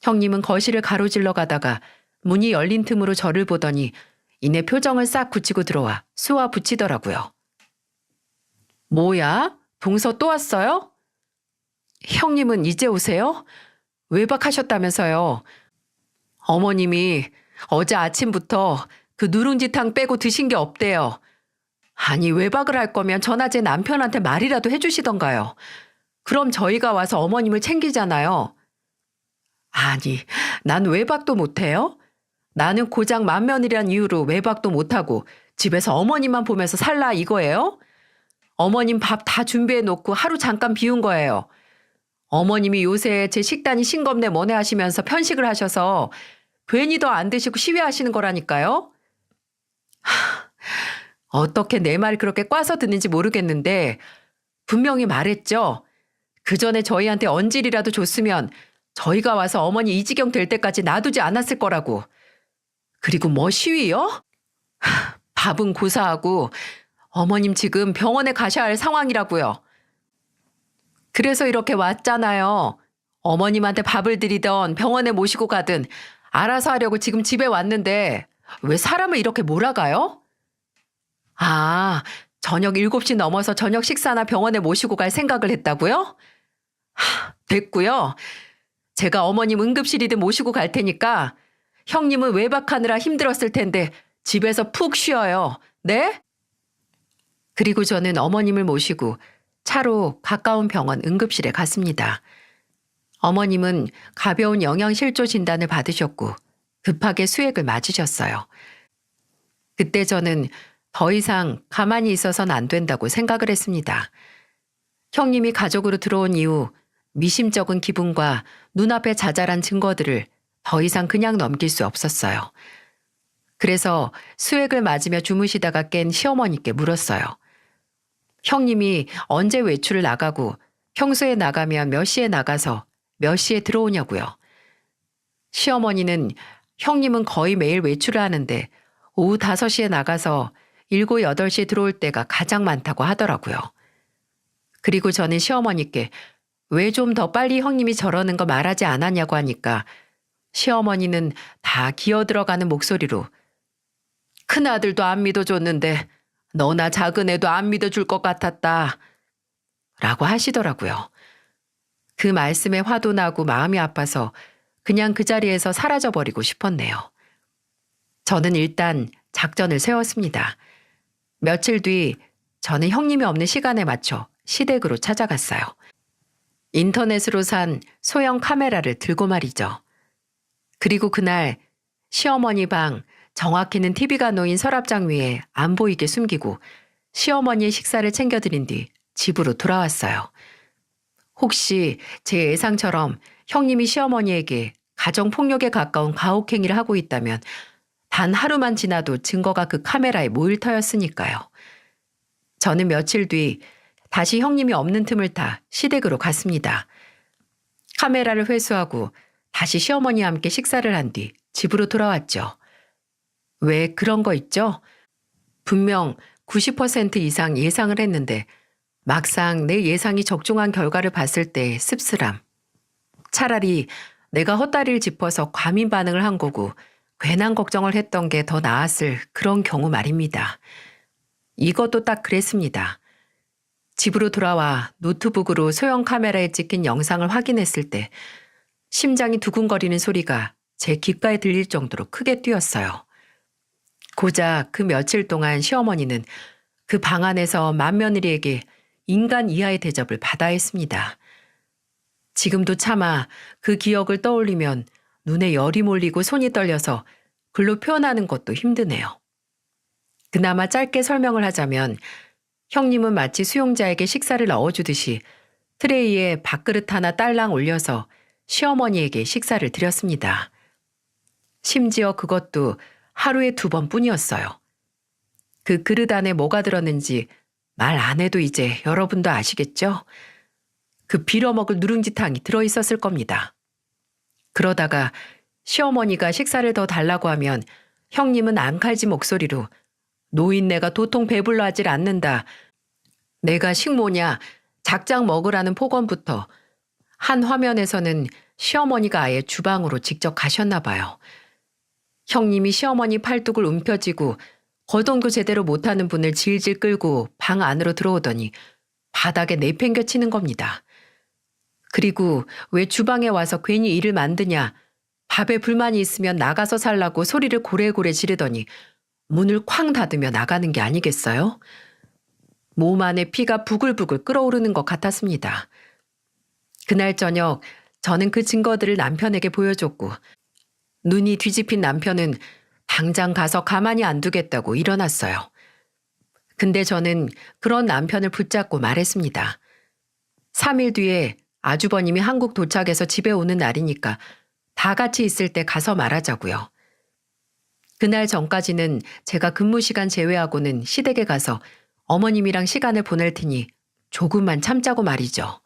형님은 거실을 가로질러 가다가 문이 열린 틈으로 저를 보더니 이내 표정을 싹 굳히고 들어와 수화 붙이더라고요. 뭐야? 동서 또 왔어요? 형님은 이제 오세요? 외박하셨다면서요. 어머님이 어제 아침부터 그 누룽지탕 빼고 드신 게 없대요. 아니 외박을 할 거면 전화제 남편한테 말이라도 해주시던가요. 그럼 저희가 와서 어머님을 챙기잖아요. 아니, 난 외박도 못해요? 나는 고작 맏며느리란 이유로 외박도 못하고 집에서 어머님만 보면서 살라 이거예요? 어머님 밥 다 준비해놓고 하루 잠깐 비운 거예요. 어머님이 요새 제 식단이 싱겁네 뭐네 하시면서 편식을 하셔서 괜히 더 안 드시고 시위하시는 거라니까요. 어떻게 내 말 그렇게 꽈서 듣는지 모르겠는데 분명히 말했죠. 그 전에 저희한테 언질이라도 줬으면 저희가 와서 어머니 이 지경 될 때까지 놔두지 않았을 거라고. 그리고 뭐 시위요? 밥은 고사하고 어머님 지금 병원에 가셔야 할 상황이라고요. 그래서 이렇게 왔잖아요. 어머님한테 밥을 드리던 병원에 모시고 가든 알아서 하려고 지금 집에 왔는데 왜 사람을 이렇게 몰아가요? 아, 저녁 7시 넘어서 저녁 식사나 병원에 모시고 갈 생각을 했다고요? 됐고요. 제가 어머님 응급실이든 모시고 갈 테니까 형님은 외박하느라 힘들었을 텐데 집에서 푹 쉬어요. 네? 그리고 저는 어머님을 모시고 차로 가까운 병원 응급실에 갔습니다. 어머님은 가벼운 영양실조 진단을 받으셨고 급하게 수액을 맞으셨어요. 그때 저는 더 이상 가만히 있어서는 안 된다고 생각을 했습니다. 형님이 가족으로 들어온 이후 미심쩍은 기분과 눈앞에 자잘한 증거들을 더 이상 그냥 넘길 수 없었어요. 그래서 수액을 맞으며 주무시다가 깬 시어머니께 물었어요. 형님이 언제 외출을 나가고 평소에 나가면 몇 시에 나가서 몇 시에 들어오냐고요. 시어머니는 형님은 거의 매일 외출을 하는데 오후 5시에 나가서 7, 8시에 들어올 때가 가장 많다고 하더라고요. 그리고 저는 시어머니께 왜 좀 더 빨리 형님이 저러는 거 말하지 않았냐고 하니까 시어머니는 다 기어들어가는 목소리로 큰아들도 안 믿어줬는데 너나 작은 애도 안 믿어줄 것 같았다 라고 하시더라고요. 그 말씀에 화도 나고 마음이 아파서 그냥 그 자리에서 사라져버리고 싶었네요. 저는 일단 작전을 세웠습니다. 며칠 뒤 저는 형님이 없는 시간에 맞춰 시댁으로 찾아갔어요. 인터넷으로 산 소형 카메라를 들고 말이죠. 그리고 그날 시어머니 방, 정확히는 TV가 놓인 서랍장 위에 안 보이게 숨기고 시어머니의 식사를 챙겨드린 뒤 집으로 돌아왔어요. 혹시 제 예상처럼 형님이 시어머니에게 가정폭력에 가까운 가혹행위를 하고 있다면 단 하루만 지나도 증거가 그 카메라에 모일 터였으니까요. 저는 며칠 뒤 다시 형님이 없는 틈을 타 시댁으로 갔습니다. 카메라를 회수하고 다시 시어머니와 함께 식사를 한 뒤 집으로 돌아왔죠. 왜 그런 거 있죠? 분명 90% 이상 예상을 했는데 막상 내 예상이 적중한 결과를 봤을 때 씁쓸함. 차라리 내가 헛다리를 짚어서 과민 반응을 한 거고 괜한 걱정을 했던 게 더 나았을 그런 경우 말입니다. 이것도 딱 그랬습니다. 집으로 돌아와 노트북으로 소형 카메라에 찍힌 영상을 확인했을 때 심장이 두근거리는 소리가 제 귓가에 들릴 정도로 크게 뛰었어요. 고작 그 며칠 동안 시어머니는 그 방 안에서 맏며느리에게 인간 이하의 대접을 받아야 했습니다. 지금도 차마 그 기억을 떠올리면 눈에 열이 몰리고 손이 떨려서 글로 표현하는 것도 힘드네요. 그나마 짧게 설명을 하자면 형님은 마치 수용자에게 식사를 넣어주듯이 트레이에 밥그릇 하나 딸랑 올려서 시어머니에게 식사를 드렸습니다. 심지어 그것도 하루에 2번뿐이었어요. 그 그릇 안에 뭐가 들었는지 말 안 해도 이제 여러분도 아시겠죠? 그 빌어먹을 누룽지탕이 들어있었을 겁니다. 그러다가 시어머니가 식사를 더 달라고 하면 형님은 앙칼진 목소리로 노인네가 도통 배불러 하질 않는다. 내가 식모냐 작작 먹으라는 폭언부터 한 화면에서는 시어머니가 아예 주방으로 직접 가셨나 봐요. 형님이 시어머니 팔뚝을 움켜쥐고 거동도 제대로 못하는 분을 질질 끌고 방 안으로 들어오더니 바닥에 내팽겨치는 겁니다. 그리고 왜 주방에 와서 괜히 일을 만드냐, 밥에 불만이 있으면 나가서 살라고 소리를 고래고래 지르더니 문을 쾅 닫으며 나가는 게 아니겠어요? 몸 안에 피가 부글부글 끓어오르는 것 같았습니다. 그날 저녁 저는 그 증거들을 남편에게 보여줬고 눈이 뒤집힌 남편은 당장 가서 가만히 안 두겠다고 일어났어요. 근데 저는 그런 남편을 붙잡고 말했습니다. 3일 뒤에 아주버님이 한국 도착해서 집에 오는 날이니까 다 같이 있을 때 가서 말하자고요. 그날 전까지는 제가 근무 시간 제외하고는 시댁에 가서 어머님이랑 시간을 보낼 테니 조금만 참자고 말이죠.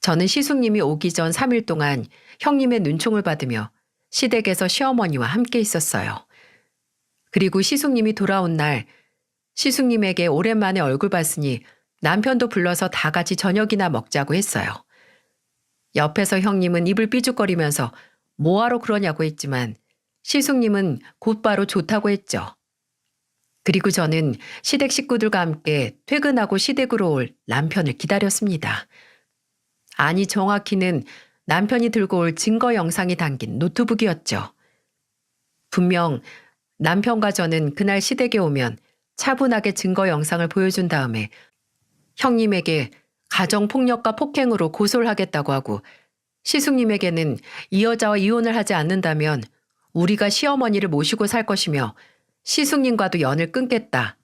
저는 시숙님이 오기 전 3일 동안 형님의 눈총을 받으며 시댁에서 시어머니와 함께 있었어요. 그리고 시숙님이 돌아온 날 시숙님에게 오랜만에 얼굴 봤으니 남편도 불러서 다 같이 저녁이나 먹자고 했어요. 옆에서 형님은 입을 삐죽거리면서 뭐하러 그러냐고 했지만 시숙님은 곧바로 좋다고 했죠. 그리고 저는 시댁 식구들과 함께 퇴근하고 시댁으로 올 남편을 기다렸습니다. 아니 정확히는 남편이 들고 올 증거 영상이 담긴 노트북이었죠. 분명 남편과 저는 그날 시댁에 오면 차분하게 증거 영상을 보여준 다음에 형님에게 가정폭력과 폭행으로 고소를 하겠다고 하고 시숙님에게는 이 여자와 이혼을 하지 않는다면 우리가 시어머니를 모시고 살 것이며 시숙님과도 연을 끊겠다.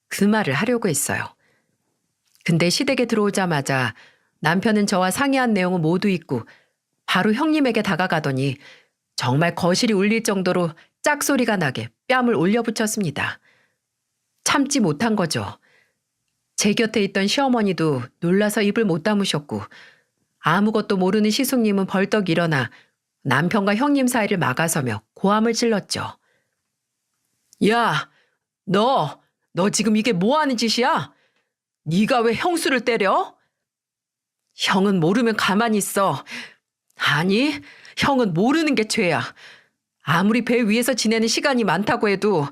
그 말을 하려고 했어요. 근데 시댁에 들어오자마자 남편은 저와 상의한 내용을 모두 잊고 바로 형님에게 다가가더니 정말 거실이 울릴 정도로 짝소리가 나게 뺨을 올려붙였습니다. 참지 못한 거죠. 제 곁에 있던 시어머니도 놀라서 입을 못 다무셨고 아무것도 모르는 시숙님은 벌떡 일어나 남편과 형님 사이를 막아서며 고함을 질렀죠. 야, 너 지금 이게 뭐 하는 짓이야? 네가 왜 형수를 때려? 형은 모르면 가만히 있어. 아니, 형은 모르는 게 죄야. 아무리 배 위에서 지내는 시간이 많다고 해도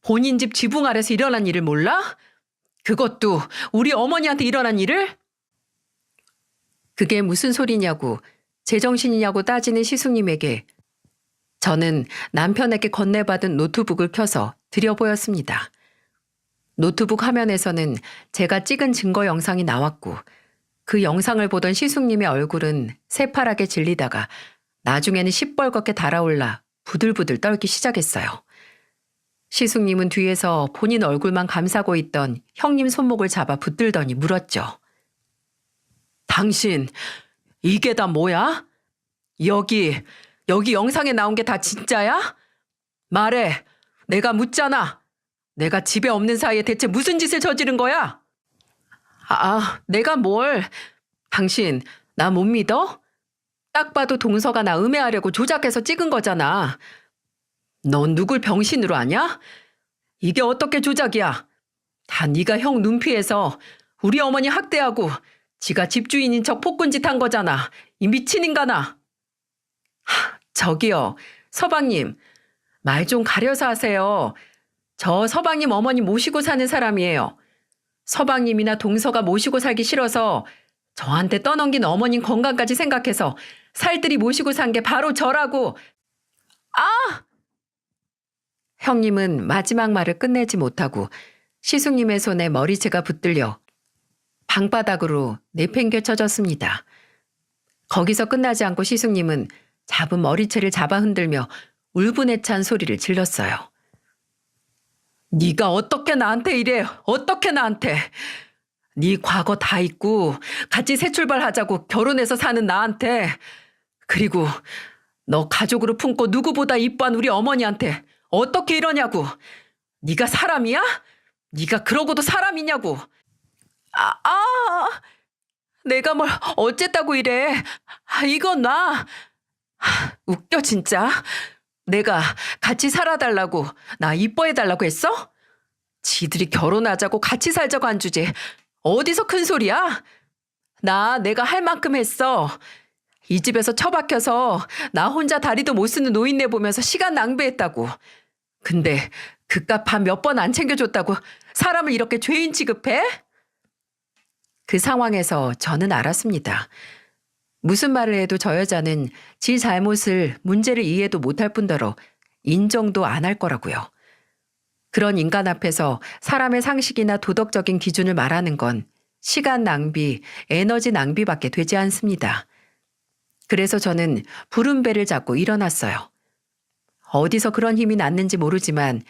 본인 집 지붕 아래서 일어난 일을 몰라? 그것도 우리 어머니한테 일어난 일을? 그게 무슨 소리냐고, 제정신이냐고 따지는 시숙님에게 저는 남편에게 건네받은 노트북을 켜서 들여보였습니다. 노트북 화면에서는 제가 찍은 증거 영상이 나왔고 그 영상을 보던 시숙님의 얼굴은 새파랗게 질리다가 나중에는 시뻘겋게 달아올라 부들부들 떨기 시작했어요. 시숙님은 뒤에서 본인 얼굴만 감싸고 있던 형님 손목을 잡아 붙들더니 물었죠. 당신, 이게 다 뭐야? 여기 영상에 나온 게 다 진짜야? 말해, 내가 묻잖아. 내가 집에 없는 사이에 대체 무슨 짓을 저지른 거야? 내가 뭘. 당신, 나 못 믿어? 딱 봐도 동서가 나 음해하려고 조작해서 찍은 거잖아. 넌 누굴 병신으로 아냐? 이게 어떻게 조작이야? 다 네가 형 눈피해서 우리 어머니 학대하고 지가 집주인인 척 폭군짓 한 거잖아. 이 미친 인간아. 저기요, 서방님. 말 좀 가려서 하세요. 저 서방님 어머니 모시고 사는 사람이에요. 서방님이나 동서가 모시고 살기 싫어서 저한테 떠넘긴 어머님 건강까지 생각해서 살뜰히 모시고 산 게 바로 저라고. 아! 형님은 마지막 말을 끝내지 못하고 시숙님의 손에 머리채가 붙들려 방바닥으로 내팽개 쳐졌습니다. 거기서 끝나지 않고 시숙님은 잡은 머리채를 잡아 흔들며 울분에 찬 소리를 질렀어요. 네가 어떻게 나한테 이래? 어떻게 나한테? 네 과거 다 잊고 같이 새 출발하자고 결혼해서 사는 나한테, 그리고 너 가족으로 품고 누구보다 이뻐한 우리 어머니한테 어떻게 이러냐고. 네가 사람이야? 네가 그러고도 사람이냐고. 내가 뭘 어쨌다고 이래. 이건 나. 웃겨 진짜. 내가 같이 살아달라고, 나 이뻐해달라고 했어? 지들이 결혼하자고 같이 살자고 한 주제 어디서 큰 소리야? 내가 할 만큼 했어. 이 집에서 처박혀서 나 혼자 다리도 못 쓰는 노인네 보면서 시간 낭비했다고. 근데 그깟 밥 몇 번 안 챙겨줬다고 사람을 이렇게 죄인 취급해? 그 상황에서 저는 알았습니다. 무슨 말을 해도 저 여자는 지 잘못을, 문제를 이해도 못할 뿐더러 인정도 안 할 거라고요. 그런 인간 앞에서 사람의 상식이나 도덕적인 기준을 말하는 건 시간 낭비, 에너지 낭비밖에 되지 않습니다. 그래서 저는 부른 배를 잡고 일어났어요. 어디서 그런 힘이 났는지 모르지만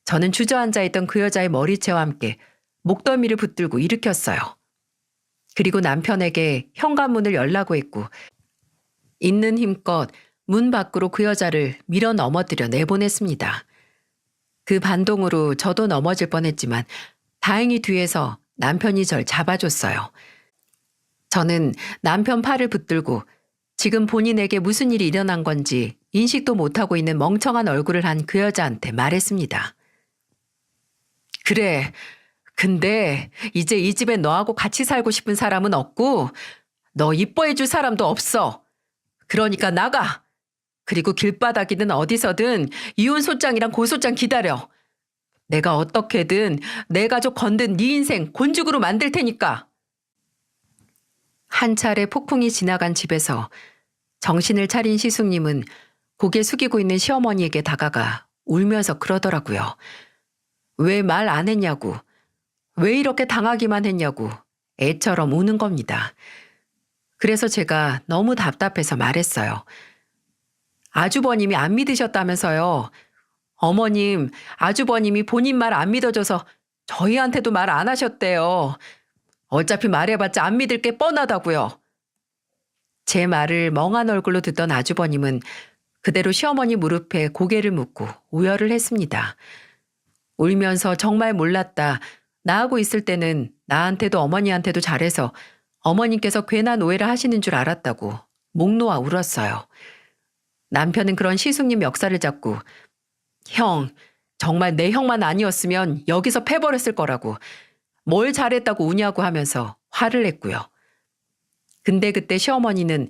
저는 주저앉아 있던 그 여자의 머리채와 함께 목덜미를 붙들고 일으켰어요. 그리고 남편에게 현관문을 열라고 했고 있는 힘껏 문 밖으로 그 여자를 밀어 넘어뜨려 내보냈습니다. 그 반동으로 저도 넘어질 뻔했지만 다행히 뒤에서 남편이 절 잡아줬어요. 저는 남편 팔을 붙들고 지금 본인에게 무슨 일이 일어난 건지 인식도 못하고 있는 멍청한 얼굴을 한 그 여자한테 말했습니다. 그래, 근데 이제 이 집에 너하고 같이 살고 싶은 사람은 없고 너 이뻐해줄 사람도 없어. 그러니까 나가. 그리고 길바닥이든 어디서든 이혼 소장이랑 고소장 기다려. 내가 어떻게든 내 가족 건든 네 인생 곤죽으로 만들 테니까. 한 차례 폭풍이 지나간 집에서 정신을 차린 시숙님은 고개 숙이고 있는 시어머니에게 다가가 울면서 그러더라고요. 왜 말 안 했냐고. 왜 이렇게 당하기만 했냐고 애처럼 우는 겁니다. 그래서 제가 너무 답답해서 말했어요. 아주버님이 안 믿으셨다면서요. 어머님, 아주버님이 본인 말 안 믿어줘서 저희한테도 말 안 하셨대요. 어차피 말해봤자 안 믿을 게 뻔하다고요. 제 말을 멍한 얼굴로 듣던 아주버님은 그대로 시어머니 무릎에 고개를 묻고 우열을 했습니다. 울면서 정말 몰랐다. 나하고 있을 때는 나한테도 어머니한테도 잘해서 어머님께서 괜한 오해를 하시는 줄 알았다고 목 놓아 울었어요. 남편은 그런 시숙님 멱살을 잡고 형, 정말 내 형만 아니었으면 여기서 패버렸을 거라고 뭘 잘했다고 우냐고 하면서 화를 냈고요. 근데 그때 시어머니는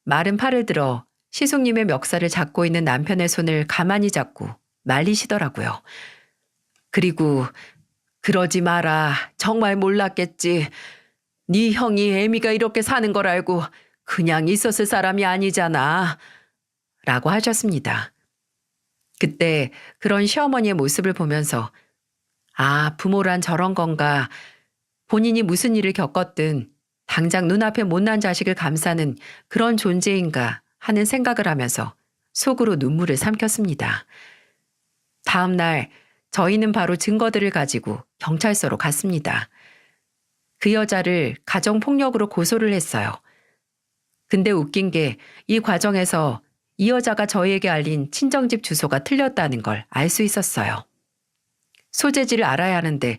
마른 팔을 들어 시숙님의 멱살을 잡고 있는 남편의 손을 가만히 잡고 말리시더라고요. 그리고 그러지 마라. 정말 몰랐겠지. 네 형이 애미가 이렇게 사는 걸 알고 그냥 있었을 사람이 아니잖아. 라고 하셨습니다. 그때 그런 시어머니의 모습을 보면서 아, 부모란 저런 건가. 본인이 무슨 일을 겪었든 당장 눈앞에 못난 자식을 감싸는 그런 존재인가 하는 생각을 하면서 속으로 눈물을 삼켰습니다. 다음 날 저희는 바로 증거들을 가지고 경찰서로 갔습니다. 그 여자를 가정폭력으로 고소를 했어요. 근데 웃긴 게 이 과정에서 이 여자가 저희에게 알린 친정집 주소가 틀렸다는 걸 알 수 있었어요. 소재지를 알아야 하는데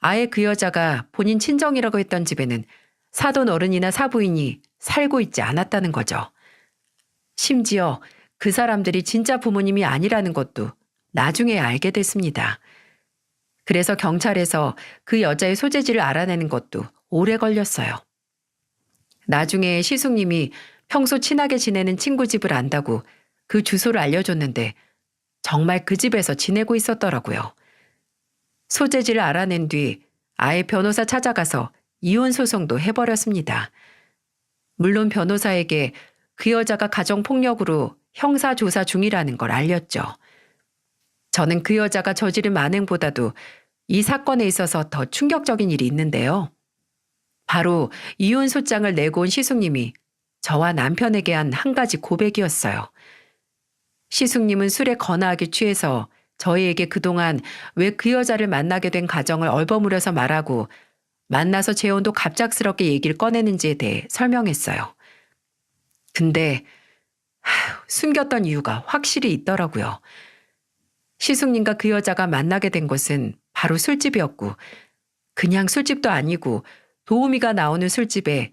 아예 그 여자가 본인 친정이라고 했던 집에는 사돈 어른이나 사부인이 살고 있지 않았다는 거죠. 심지어 그 사람들이 진짜 부모님이 아니라는 것도 나중에 알게 됐습니다. 그래서 경찰에서 그 여자의 소재지를 알아내는 것도 오래 걸렸어요. 나중에 시숙님이 평소 친하게 지내는 친구 집을 안다고 그 주소를 알려줬는데 정말 그 집에서 지내고 있었더라고요. 소재지를 알아낸 뒤 아예 변호사 찾아가서 이혼 소송도 해버렸습니다. 물론 변호사에게 그 여자가 가정폭력으로 형사조사 중이라는 걸 알렸죠. 저는 그 여자가 저지른 만행보다도 이 사건에 있어서 더 충격적인 일이 있는데요. 바로 이혼 소장을 내고 온 시숙님이 저와 남편에게 한 한 가지 고백이었어요. 시숙님은 술에 거나하게 취해서 저희에게 그동안 왜 그 여자를 만나게 된 가정을 얼버무려서 말하고 만나서 재혼도 갑작스럽게 얘기를 꺼내는지에 대해 설명했어요. 근데 숨겼던 이유가 확실히 있더라고요. 시숙님과 그 여자가 만나게 된 곳은 바로 술집이었고 그냥 술집도 아니고 도우미가 나오는 술집에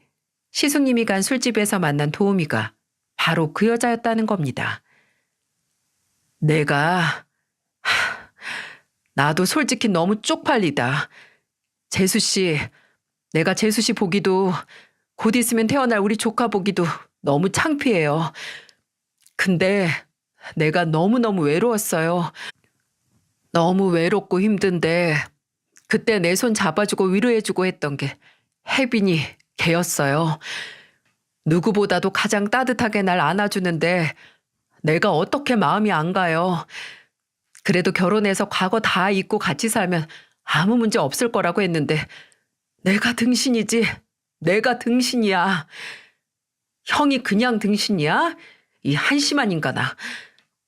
시숙님이 간 술집에서 만난 도우미가 바로 그 여자였다는 겁니다. 나도 솔직히 너무 쪽팔리다. 재수 씨, 내가 재수 씨 보기도 곧 있으면 태어날 우리 조카 보기도 너무 창피해요. 근데 내가 너무너무 외로웠어요. 너무 외롭고 힘든데 그때 내 손 잡아주고 위로해주고 했던 게 혜빈이 걔였어요. 누구보다도 가장 따뜻하게 날 안아주는데 내가 어떻게 마음이 안 가요. 그래도 결혼해서 과거 다 잊고 같이 살면 아무 문제 없을 거라고 했는데 내가 등신이지. 내가 등신이야. 형이 그냥 등신이야? 이 한심한 인간아.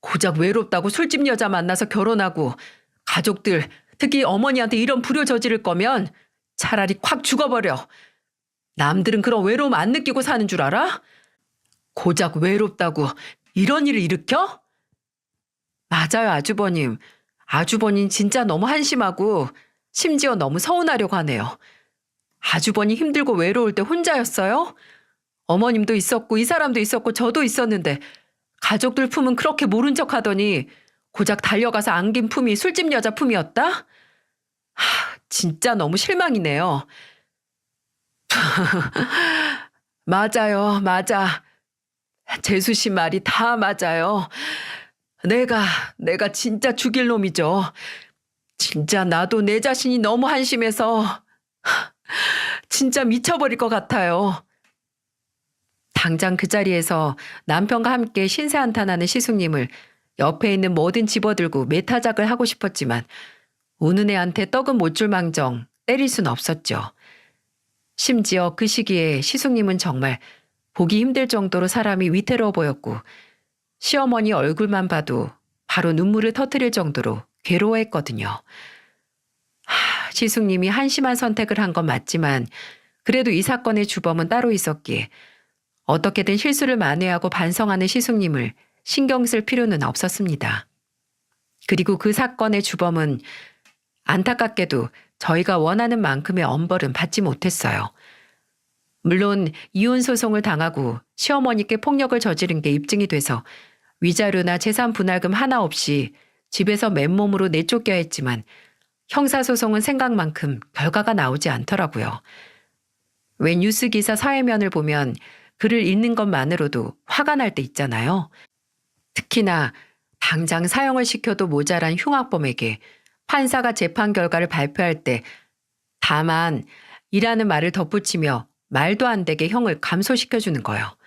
고작 외롭다고 술집 여자 만나서 결혼하고 가족들, 특히 어머니한테 이런 불효 저지를 거면 차라리 콱 죽어버려. 남들은 그런 외로움 안 느끼고 사는 줄 알아? 고작 외롭다고 이런 일을 일으켜? 맞아요, 아주버님. 아주버님 진짜 너무 한심하고 심지어 너무 서운하려고 하네요. 아주버님 힘들고 외로울 때 혼자였어요? 어머님도 있었고 이 사람도 있었고 저도 있었는데 가족들 품은 그렇게 모른 척 하더니 고작 달려가서 안긴 품이 술집 여자 품이었다? 진짜 너무 실망이네요. 맞아요, 맞아. 재수 씨 말이 다 맞아요. 내가 진짜 죽일 놈이죠. 진짜 나도 내 자신이 너무 한심해서 진짜 미쳐버릴 것 같아요. 당장 그 자리에서 남편과 함께 신세한탄하는 시숙님을 옆에 있는 뭐든 집어들고 매타작을 하고 싶었지만 우는 애한테 떡은 못 줄 망정 때릴 순 없었죠. 심지어 그 시기에 시숙님은 정말 보기 힘들 정도로 사람이 위태로워 보였고 시어머니 얼굴만 봐도 바로 눈물을 터뜨릴 정도로 괴로워했거든요. 시숙님이 한심한 선택을 한 건 맞지만 그래도 이 사건의 주범은 따로 있었기에 어떻게든 실수를 만회하고 반성하는 시숙님을 신경 쓸 필요는 없었습니다. 그리고 그 사건의 주범은 안타깝게도 저희가 원하는 만큼의 엄벌은 받지 못했어요. 물론 이혼 소송을 당하고 시어머니께 폭력을 저지른 게 입증이 돼서 위자료나 재산 분할금 하나 없이 집에서 맨몸으로 내쫓겨야 했지만 형사소송은 생각만큼 결과가 나오지 않더라고요. 왜 뉴스 기사 사회면을 보면 글을 읽는 것만으로도 화가 날 때 있잖아요. 특히나 당장 사형을 시켜도 모자란 흉악범에게 판사가 재판 결과를 발표할 때 다만 이라는 말을 덧붙이며 말도 안 되게 형을 감소시켜주는 거요.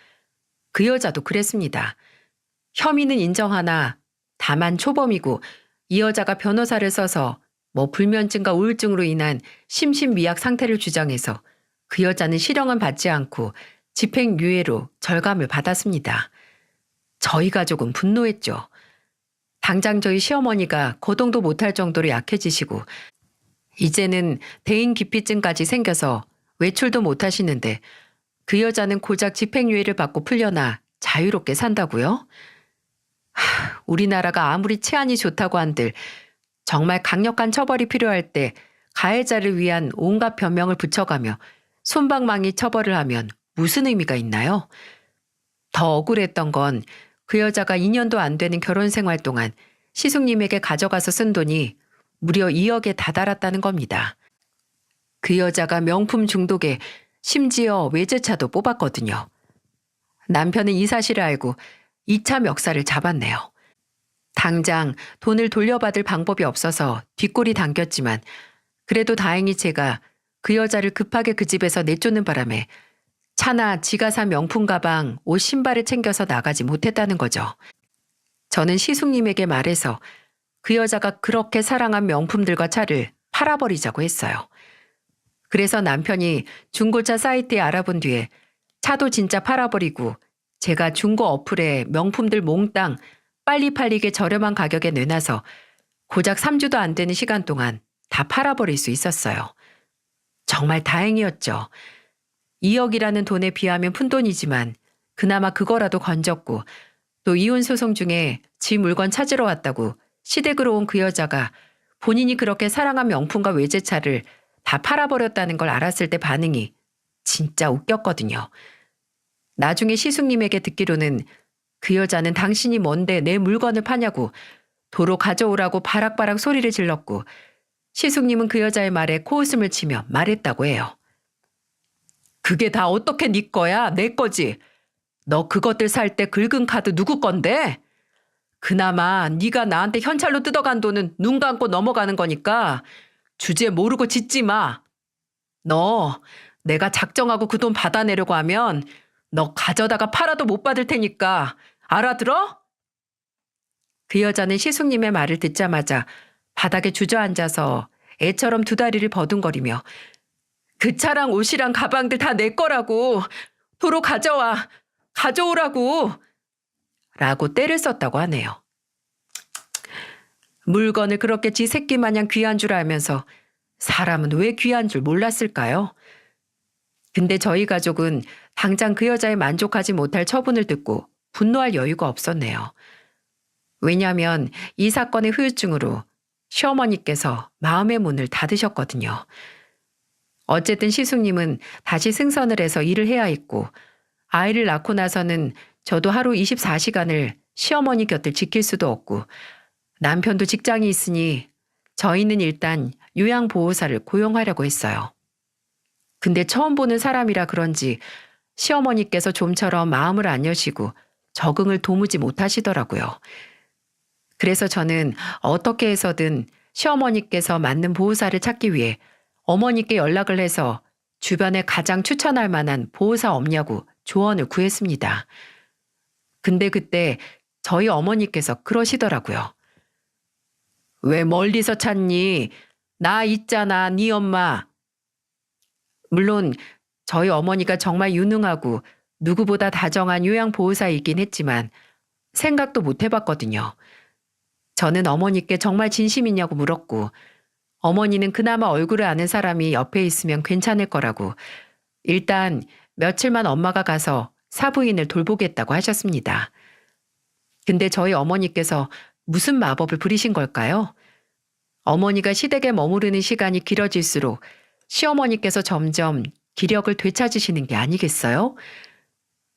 그 여자도 그랬습니다. 혐의는 인정하나 다만 초범이고 이 여자가 변호사를 써서 불면증과 우울증으로 인한 심신미약 상태를 주장해서 그 여자는 실형은 받지 않고 집행유예로 절감을 받았습니다. 저희 가족은 분노했죠. 당장 저희 시어머니가 거동도 못할 정도로 약해지시고 이제는 대인기피증까지 생겨서 외출도 못하시는데 그 여자는 고작 집행유예를 받고 풀려나 자유롭게 산다고요? 우리나라가 아무리 치안이 좋다고 한들 정말 강력한 처벌이 필요할 때 가해자를 위한 온갖 변명을 붙여가며 솜방망이 처벌을 하면 무슨 의미가 있나요? 더 억울했던 건 그 여자가 2년도 안 되는 결혼 생활 동안 시숙님에게 가져가서 쓴 돈이 무려 2억에 다다랐다는 겁니다. 그 여자가 명품 중독에 심지어 외제차도 뽑았거든요. 남편은 이 사실을 알고 2차 멱살을 잡았네요. 당장 돈을 돌려받을 방법이 없어서 뒷골이 당겼지만 그래도 다행히 제가 그 여자를 급하게 그 집에서 내쫓는 바람에 차나 지가 산 명품 가방, 옷, 신발을 챙겨서 나가지 못했다는 거죠. 저는 시숙님에게 말해서 그 여자가 그렇게 사랑한 명품들과 차를 팔아버리자고 했어요. 그래서 남편이 중고차 사이트에 알아본 뒤에 차도 진짜 팔아버리고 제가 중고 어플에 명품들 몽땅 빨리 팔리게 저렴한 가격에 내놔서 고작 3주도 안 되는 시간 동안 다 팔아버릴 수 있었어요. 정말 다행이었죠. 2억이라는 돈에 비하면 푼돈이지만 그나마 그거라도 건졌고 또 이혼 소송 중에 지 물건 찾으러 왔다고 시댁으로 온 그 여자가 본인이 그렇게 사랑한 명품과 외제차를 다 팔아버렸다는 걸 알았을 때 반응이 진짜 웃겼거든요. 나중에 시숙님에게 듣기로는 그 여자는 당신이 뭔데 내 물건을 파냐고 도로 가져오라고 바락바락 소리를 질렀고 시숙님은 그 여자의 말에 코웃음을 치며 말했다고 해요. 그게 다 어떻게 네 거야? 내 거지. 너 그것들 살 때 긁은 카드 누구 건데? 그나마 네가 나한테 현찰로 뜯어간 돈은 눈 감고 넘어가는 거니까 주제 모르고 짖지 마. 너 내가 작정하고 그 돈 받아내려고 하면 너 가져다가 팔아도 못 받을 테니까 알아들어? 그 여자는 시숙님의 말을 듣자마자 바닥에 주저앉아서 애처럼 두 다리를 버둥거리며 그 차랑 옷이랑 가방들 다 내 거라고 도로 가져와 가져오라고 라고 떼를 썼다고 하네요. 물건을 그렇게 지 새끼 마냥 귀한 줄 알면서 사람은 왜 귀한 줄 몰랐을까요? 근데 저희 가족은 당장 그 여자에 만족하지 못할 처분을 듣고 분노할 여유가 없었네요. 왜냐하면 이 사건의 후유증으로 시어머니께서 마음의 문을 닫으셨거든요. 어쨌든 시숙님은 다시 승선을 해서 일을 해야 했고 아이를 낳고 나서는 저도 하루 24시간을 시어머니 곁을 지킬 수도 없고 남편도 직장이 있으니 저희는 일단 요양보호사를 고용하려고 했어요. 근데 처음 보는 사람이라 그런지 시어머니께서 좀처럼 마음을 안 여시고 적응을 도무지 못하시더라고요. 그래서 저는 어떻게 해서든 시어머니께서 맞는 보호사를 찾기 위해 어머니께 연락을 해서 주변에 가장 추천할 만한 보호사 없냐고 조언을 구했습니다. 근데 그때 저희 어머니께서 그러시더라고요. 왜 멀리서 찾니? 나 있잖아, 네 엄마. 물론 저희 어머니가 정말 유능하고 누구보다 다정한 요양보호사이긴 했지만 생각도 못 해봤거든요. 저는 어머니께 정말 진심이냐고 물었고 어머니는 그나마 얼굴을 아는 사람이 옆에 있으면 괜찮을 거라고 일단 며칠만 엄마가 가서 사부인을 돌보겠다고 하셨습니다. 근데 저희 어머니께서 무슨 마법을 부리신 걸까요? 어머니가 시댁에 머무르는 시간이 길어질수록 시어머니께서 점점 기력을 되찾으시는 게 아니겠어요?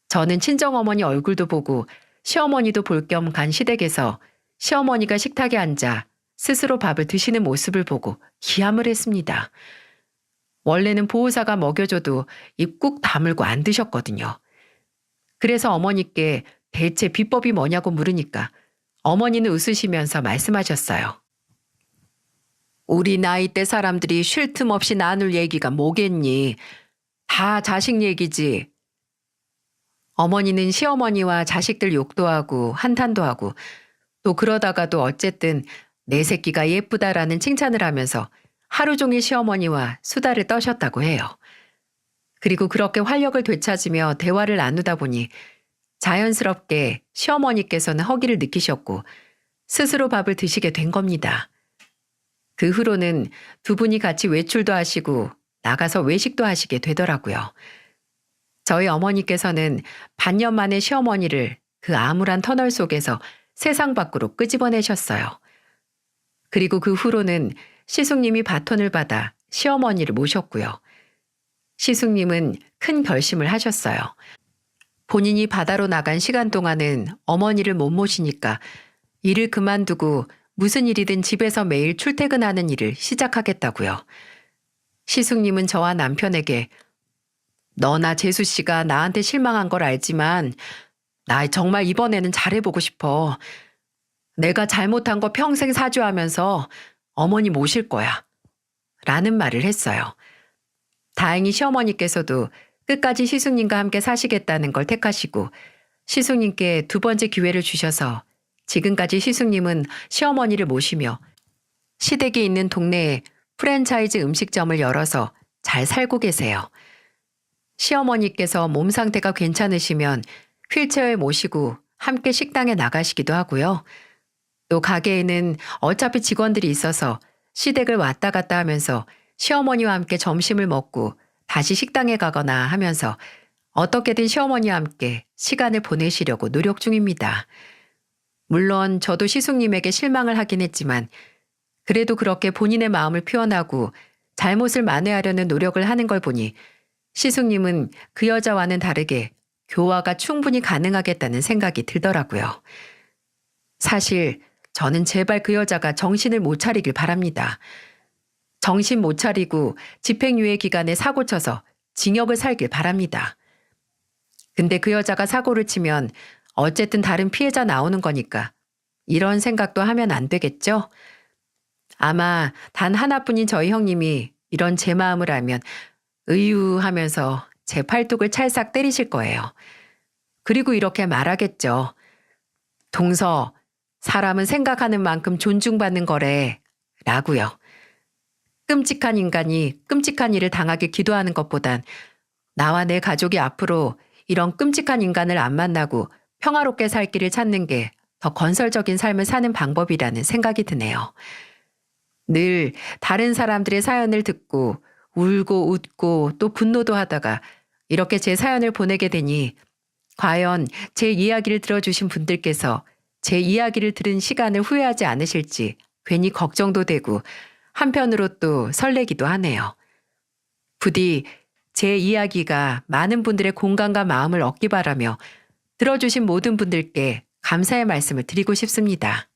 저는 친정어머니 얼굴도 보고 시어머니도 볼 겸 간 시댁에서 시어머니가 식탁에 앉아 스스로 밥을 드시는 모습을 보고 기함을 했습니다. 원래는 보호사가 먹여줘도 입 꾹 다물고 안 드셨거든요. 그래서 어머니께 대체 비법이 뭐냐고 물으니까 어머니는 웃으시면서 말씀하셨어요. 우리 나이 때 사람들이 쉴 틈 없이 나눌 얘기가 뭐겠니? 다 자식 얘기지. 어머니는 시어머니와 자식들 욕도 하고 한탄도 하고 또 그러다가도 어쨌든 내 새끼가 예쁘다라는 칭찬을 하면서 하루 종일 시어머니와 수다를 떠셨다고 해요. 그리고 그렇게 활력을 되찾으며 대화를 나누다 보니 자연스럽게 시어머니께서는 허기를 느끼셨고 스스로 밥을 드시게 된 겁니다. 그 후로는 두 분이 같이 외출도 하시고 나가서 외식도 하시게 되더라고요. 저희 어머니께서는 반년 만에 시어머니를 그 암울한 터널 속에서 세상 밖으로 끄집어내셨어요. 그리고 그 후로는 시숙님이 바톤을 받아 시어머니를 모셨고요. 시숙님은 큰 결심을 하셨어요. 본인이 바다로 나간 시간 동안은 어머니를 못 모시니까 일을 그만두고 무슨 일이든 집에서 매일 출퇴근하는 일을 시작하겠다고요. 시숙님은 저와 남편에게 너나 재수 씨가 나한테 실망한 걸 알지만 나 정말 이번에는 잘해보고 싶어. 내가 잘못한 거 평생 사죄하면서 어머니 모실 거야. 라는 말을 했어요. 다행히 시어머니께서도 끝까지 시숙님과 함께 사시겠다는 걸 택하시고 시숙님께 두 번째 기회를 주셔서 지금까지 시숙님은 시어머니를 모시며 시댁이 있는 동네에 프랜차이즈 음식점을 열어서 잘 살고 계세요. 시어머니께서 몸 상태가 괜찮으시면 휠체어에 모시고 함께 식당에 나가시기도 하고요. 또 가게에는 어차피 직원들이 있어서 시댁을 왔다 갔다 하면서 시어머니와 함께 점심을 먹고 다시 식당에 가거나 하면서 어떻게든 시어머니와 함께 시간을 보내시려고 노력 중입니다. 물론 저도 시숙님에게 실망을 하긴 했지만 그래도 그렇게 본인의 마음을 표현하고 잘못을 만회하려는 노력을 하는 걸 보니 시숙님은 그 여자와는 다르게 교화가 충분히 가능하겠다는 생각이 들더라고요. 사실 저는 제발 그 여자가 정신을 못 차리길 바랍니다. 정신 못 차리고 집행유예 기간에 사고 쳐서 징역을 살길 바랍니다. 근데 그 여자가 사고를 치면 어쨌든 다른 피해자 나오는 거니까 이런 생각도 하면 안 되겠죠? 아마 단 하나뿐인 저희 형님이 이런 제 마음을 알면 으유 하면서 제 팔뚝을 찰싹 때리실 거예요. 그리고 이렇게 말하겠죠. 동서, 사람은 생각하는 만큼 존중받는 거래. 라고요. 끔찍한 인간이 끔찍한 일을 당하길 기도하는 것보단 나와 내 가족이 앞으로 이런 끔찍한 인간을 안 만나고 평화롭게 살 길을 찾는 게 더 건설적인 삶을 사는 방법이라는 생각이 드네요. 늘 다른 사람들의 사연을 듣고 울고 웃고 또 분노도 하다가 이렇게 제 사연을 보내게 되니 과연 제 이야기를 들어주신 분들께서 제 이야기를 들은 시간을 후회하지 않으실지 괜히 걱정도 되고 한편으로 또 설레기도 하네요. 부디 제 이야기가 많은 분들의 공감과 마음을 얻기 바라며 들어주신 모든 분들께 감사의 말씀을 드리고 싶습니다.